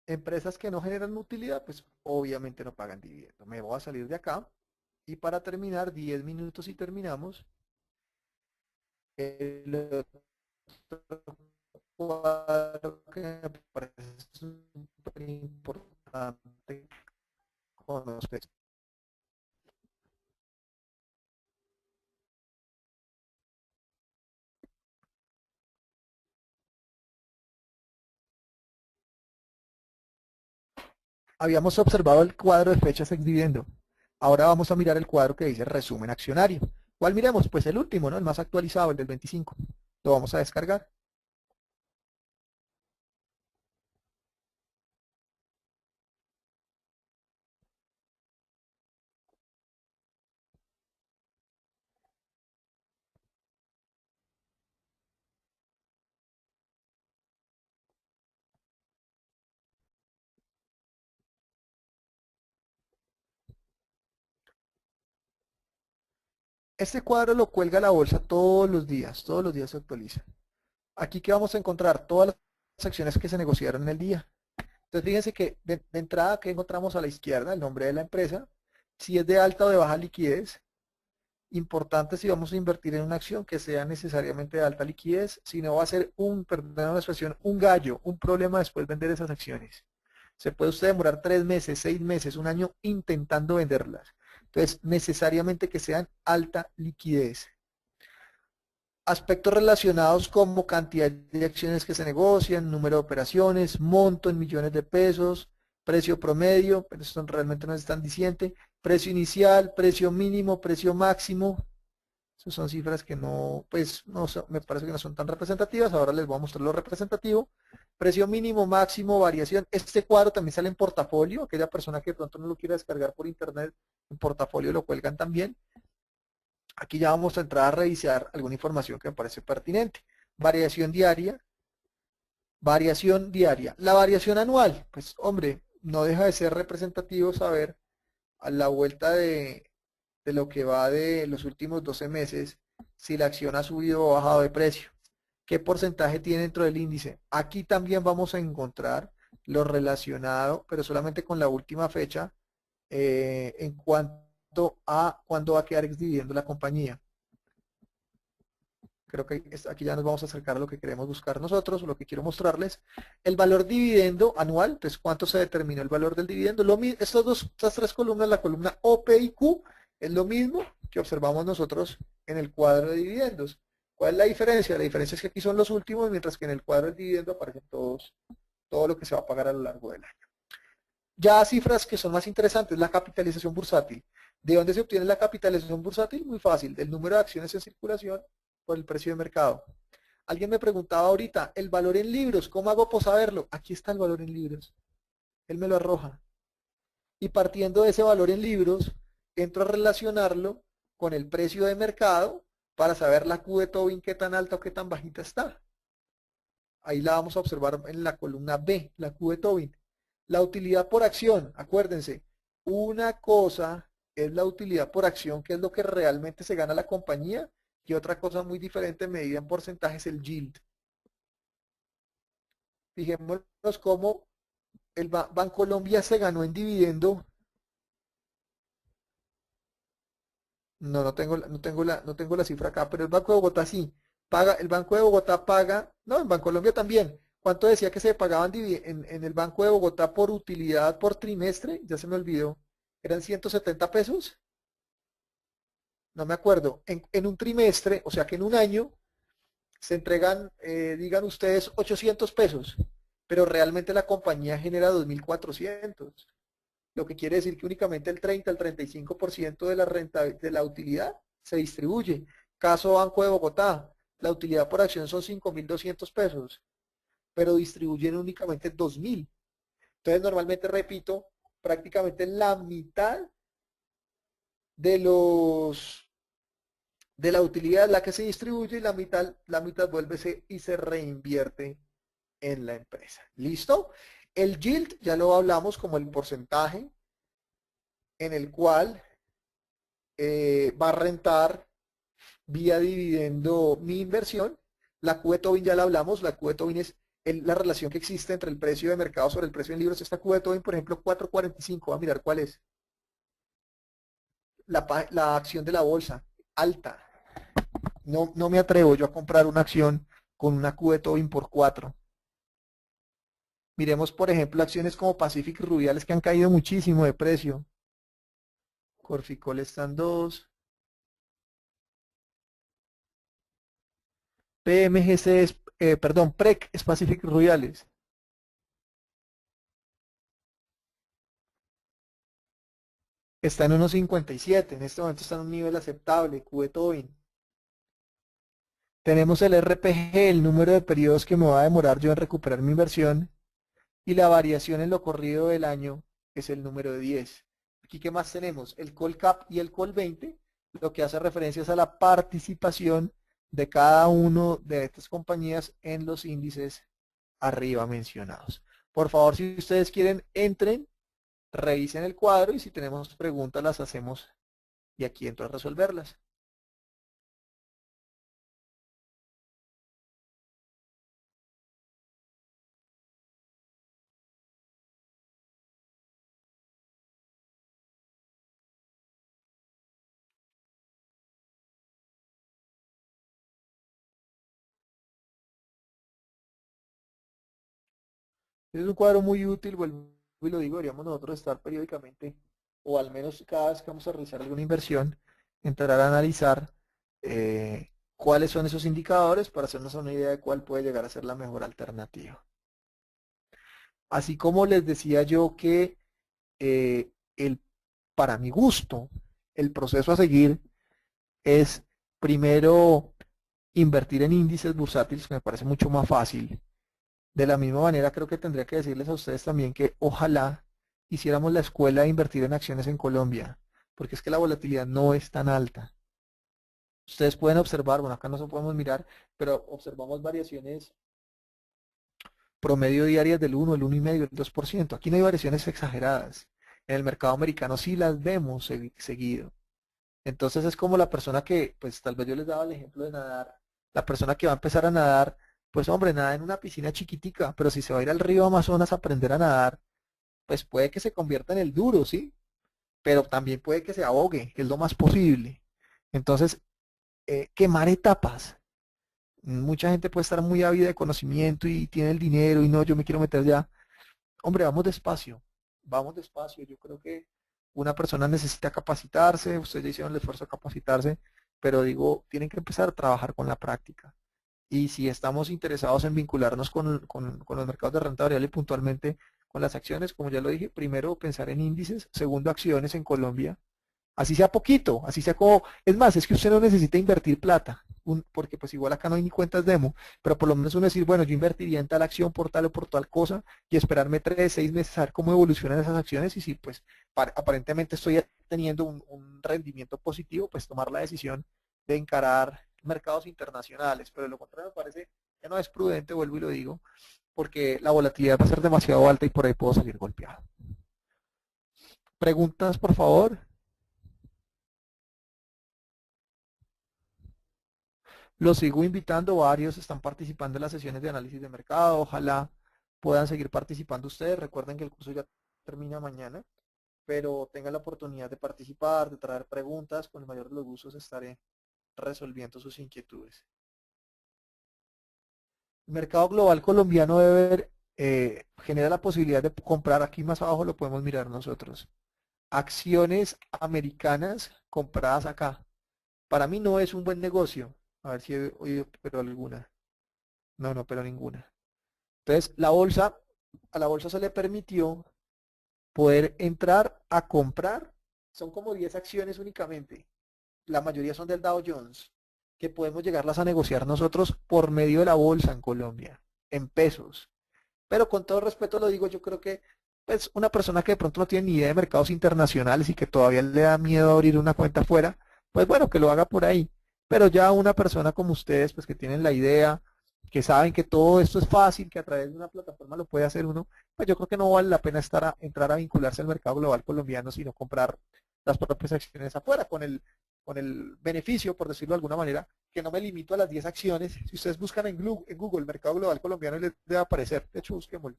Empresas que no generan utilidad, pues obviamente no pagan dividendo. Me voy a salir de acá. Y para terminar, 10 minutos y terminamos. El otro cuadro que me parece súper importante conocer. Habíamos observado el cuadro de fechas ex dividendo. Ahora vamos a mirar el cuadro que dice resumen accionario. ¿Cuál miremos? Pues el último, ¿no? El más actualizado, el del 25. Lo vamos a descargar. Este cuadro lo cuelga la bolsa todos los días se actualiza. Aquí que vamos a encontrar todas las acciones que se negociaron en el día. Entonces fíjense que de entrada que encontramos a la izquierda el nombre de la empresa, si es de alta o de baja liquidez, importante si vamos a invertir en una acción que sea necesariamente de alta liquidez, si no va a ser perdón la expresión, un gallo, un problema después vender esas acciones. Se puede usted demorar 3 meses, 6 meses, un año intentando venderlas. Entonces, necesariamente que sean alta liquidez. Aspectos relacionados como cantidad de acciones que se negocian, número de operaciones, monto en millones de pesos, precio promedio, pero esto realmente no es tan diciente, precio inicial, precio mínimo, precio máximo. Esas son cifras que no, pues, no me parece que no son tan representativas. Ahora les voy a mostrar lo representativo. Precio mínimo, máximo, variación. Este cuadro también sale en portafolio. Aquella persona que de pronto no lo quiera descargar por internet, en portafolio lo cuelgan también. Aquí ya vamos a entrar a revisar alguna información que me parece pertinente. Variación diaria. Variación diaria. La variación anual, pues hombre, no deja de ser representativo saber a la vuelta de lo que va de los últimos 12 meses si la acción ha subido o bajado de precio. ¿Qué porcentaje tiene dentro del índice? Aquí también vamos a encontrar lo relacionado, pero solamente con la última fecha, en cuanto a cuándo va a quedar exdividiendo la compañía. Creo que aquí ya nos vamos a acercar a lo que queremos buscar nosotros, o lo que quiero mostrarles. El valor dividendo anual, entonces cuánto se determinó el valor del dividendo. Estas tres columnas, la columna O, P y Q, es lo mismo que observamos nosotros en el cuadro de dividendos. ¿Cuál es la diferencia? La diferencia es que aquí son los últimos, mientras que en el cuadro del dividendo aparecen todo lo que se va a pagar a lo largo del año. Ya cifras que son más interesantes, la capitalización bursátil. ¿De dónde se obtiene la capitalización bursátil? Muy fácil, del número de acciones en circulación por el precio de mercado. Alguien me preguntaba ahorita, el valor en libros, ¿cómo hago para saberlo? Aquí está el valor en libros. Él me lo arroja. Y partiendo de ese valor en libros, entro a relacionarlo con el precio de mercado para saber la Q de Tobin qué tan alta o qué tan bajita está. Ahí la vamos a observar en la columna B, la Q de Tobin. La utilidad por acción, acuérdense, una cosa es la utilidad por acción, que es lo que realmente se gana la compañía, y otra cosa muy diferente medida en porcentaje es el yield. Fijémonos cómo el Bancolombia se ganó en dividendo. No, no tengo la cifra acá, pero el Banco de Bogotá sí. El Banco de Bogotá paga, no, en Bancolombia también. ¿Cuánto decía que se pagaban en el Banco de Bogotá por utilidad por trimestre? Ya se me olvidó. ¿Eran 170 pesos? No me acuerdo. En un trimestre, o sea que en un año, se entregan, digan ustedes, 800 pesos, pero realmente la compañía genera 2.400. Lo que quiere decir que únicamente el 30 al 35% de la renta de la utilidad se distribuye. Caso Banco de Bogotá, la utilidad por acción son 5.200 pesos, pero distribuyen únicamente 2.000. Entonces, normalmente, repito, prácticamente la mitad de los de la utilidad es la que se distribuye, y la mitad vuelve y se reinvierte en la empresa. ¿Listo? El yield ya lo hablamos como el porcentaje en el cual va a rentar vía dividendo mi inversión. La Q de Tobin ya la hablamos. La Q de Tobin es la relación que existe entre el precio de mercado sobre el precio en libros. Esta Q de Tobin, por ejemplo, 4.45. Va a mirar cuál es. La acción de la bolsa, alta. No me atrevo yo a comprar una acción con una Q de Tobin por 4. Miremos, por ejemplo, acciones como Pacific Rubiales, que han caído muchísimo de precio. Corficol están 2. PMGC es, perdón, PREC es Pacific Rubiales. Está en 1.57. En este momento está en un nivel aceptable. Q de Tobin. Tenemos el RPG, el número de periodos que me va a demorar yo en recuperar mi inversión. Y la variación en lo corrido del año es el número de 10. Aquí, ¿qué más tenemos? El Colcap y el Col20, lo que hace referencia es a la participación de cada uno de estas compañías en los índices arriba mencionados. Por favor, si ustedes quieren, entren, revisen el cuadro, y si tenemos preguntas las hacemos y aquí entro a resolverlas. Es un cuadro muy útil, vuelvo y lo digo, deberíamos nosotros estar periódicamente, o al menos cada vez que vamos a realizar alguna inversión, entrar a analizar cuáles son esos indicadores para hacernos una idea de cuál puede llegar a ser la mejor alternativa. Así como les decía yo que para mi gusto, el proceso a seguir es primero invertir en índices bursátiles, que me parece mucho más fácil. De la misma manera, creo que tendría que decirles a ustedes también que ojalá hiciéramos la escuela de invertir en acciones en Colombia, porque es que la volatilidad no es tan alta. Ustedes pueden observar, bueno, acá no se podemos mirar, pero observamos variaciones promedio diarias del 1, el 1,5, el 2%. Aquí no hay variaciones exageradas. En el mercado americano sí las vemos seguido. Entonces es como la persona que, pues tal vez yo les daba el ejemplo de nadar, la persona que va a empezar a nadar, pues hombre, nada en una piscina chiquitica, pero si se va a ir al río Amazonas a aprender a nadar, pues puede que se convierta en el duro, ¿sí? Pero también puede que se ahogue, que es lo más posible. Entonces, quemar etapas. Mucha gente puede estar muy ávida de conocimiento y tiene el dinero y no, yo me quiero meter ya. Hombre, vamos despacio, vamos despacio. Yo creo que una persona necesita capacitarse, ustedes ya hicieron el esfuerzo de capacitarse, pero digo, tienen que empezar a trabajar con la práctica. Y si estamos interesados en vincularnos con los mercados de renta variable y puntualmente con las acciones, como ya lo dije, primero pensar en índices, segundo acciones en Colombia, así sea poquito, así sea como, es más, es que usted no necesita invertir plata, porque pues igual acá no hay ni cuentas demo, pero por lo menos uno decir, bueno, yo invertiría en tal acción por tal o por tal cosa y esperarme 3, 6 meses a ver cómo evolucionan esas acciones y si pues aparentemente estoy teniendo un rendimiento positivo, pues tomar la decisión de encarar mercados internacionales, pero de lo contrario me parece que no es prudente, vuelvo y lo digo, porque la volatilidad va a ser demasiado alta y por ahí puedo salir golpeado. Preguntas, por favor. Los sigo invitando, varios están participando en las sesiones de análisis de mercado. Ojalá puedan seguir participando ustedes. Recuerden que el curso ya termina mañana, pero tengan la oportunidad de participar, de traer preguntas. Con el mayor de los gustos estaré resolviendo sus inquietudes. El mercado global colombiano genera la posibilidad de comprar, aquí más abajo lo podemos mirar nosotros, acciones americanas compradas acá. Para mí no es un buen negocio. A ver si he oído, pero alguna. No, no, pero ninguna. Entonces, a la bolsa se le permitió poder entrar a comprar, son como 10 acciones únicamente, la mayoría son del Dow Jones, que podemos llegarlas a negociar nosotros por medio de la bolsa en Colombia, en pesos. Pero con todo respeto lo digo, yo creo que pues una persona que de pronto no tiene ni idea de mercados internacionales y que todavía le da miedo abrir una cuenta afuera, pues bueno, que lo haga por ahí. Pero ya una persona como ustedes, pues que tienen la idea, que saben que todo esto es fácil, que a través de una plataforma lo puede hacer uno, pues yo creo que no vale la pena entrar a vincularse al mercado global colombiano, sino comprar las propias acciones afuera, con el beneficio, por decirlo de alguna manera, que no me limito a las 10 acciones. Si ustedes buscan en Google Mercado Global Colombiano, les debe aparecer. De hecho, busquémoslo.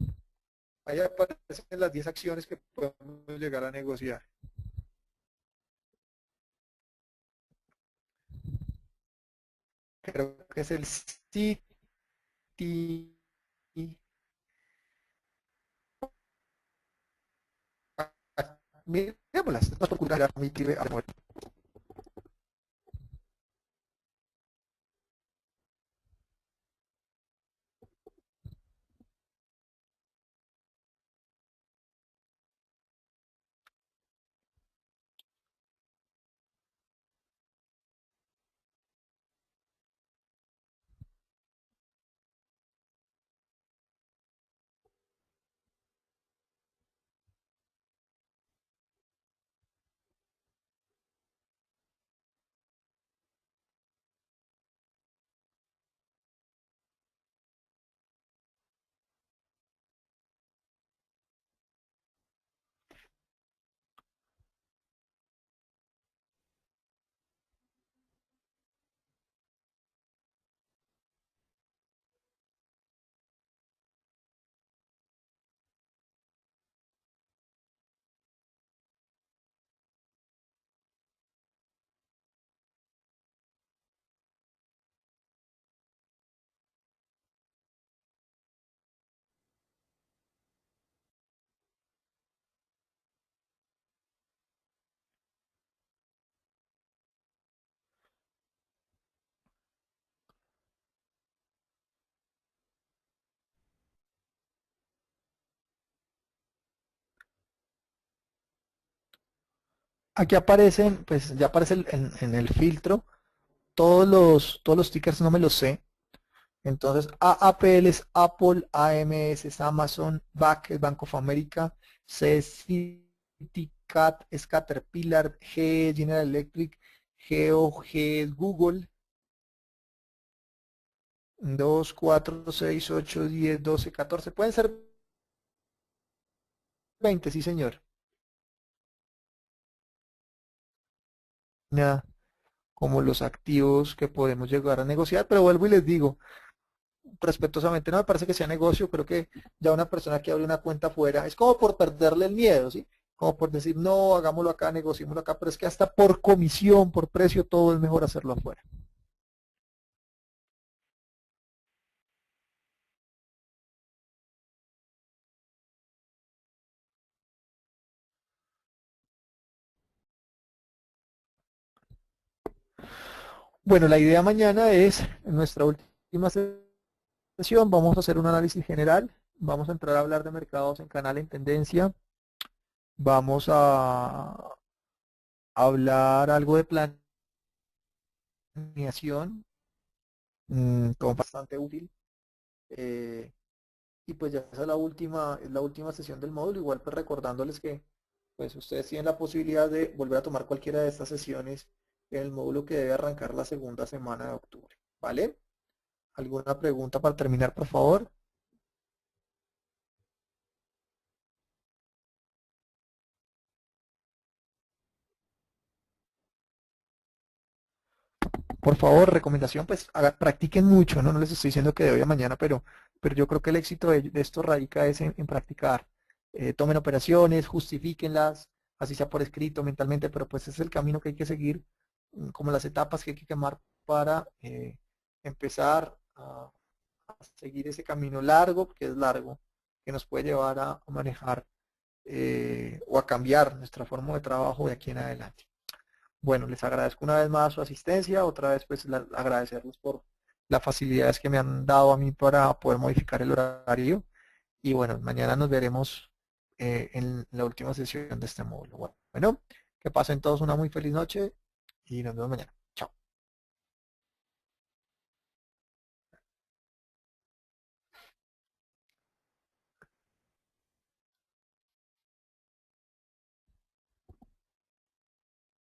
Ahí aparecen las 10 acciones que podemos llegar a negociar. Creo que es el City. Miremoslas, no por cultura, Aquí aparecen, pues ya aparece en el filtro, todos los tickers no me los sé. Entonces, AAPL es Apple, AMS es Amazon, BAC es Bank of America, C es CityCat es Caterpillar, G es General Electric, G es Google, 2, 4, 6, 8, 10, 12, 14, pueden ser 20, sí señor. Nada, como los activos que podemos llegar a negociar, pero vuelvo y les digo, respetuosamente no me parece que sea negocio, creo que ya una persona que abre una cuenta afuera es como por perderle el miedo, ¿sí? Como por decir, no, hagámoslo acá, negociémoslo acá, pero es que hasta por comisión, por precio, todo es mejor hacerlo afuera. Bueno, la idea mañana es, en nuestra última sesión, vamos a hacer un análisis general, vamos a entrar a hablar de mercados en canal en tendencia, vamos a hablar algo de planeación, como bastante útil. eh, y pues ya esa es la última sesión del módulo, igual pues recordándoles que pues ustedes tienen la posibilidad de volver a tomar cualquiera de estas sesiones en el módulo que debe arrancar la segunda semana de octubre, ¿vale? ¿Alguna pregunta para terminar, por favor? Por favor, recomendación, pues practiquen mucho, ¿no? No les estoy diciendo que de hoy a mañana, pero yo creo que el éxito de esto radica es en practicar. Tomen operaciones, justifíquenlas, así sea por escrito, mentalmente, pero pues es el camino que hay que seguir, como las etapas que hay que quemar para empezar a seguir ese camino largo, que es largo, que nos puede llevar a manejar o a cambiar nuestra forma de trabajo de aquí en adelante. Bueno, les agradezco una vez más su asistencia, otra vez pues agradecerles por las facilidades que me han dado a mí para poder modificar el horario y bueno, mañana nos veremos en la última sesión de este módulo. Bueno, que pasen todos una muy feliz noche y nos vemos mañana.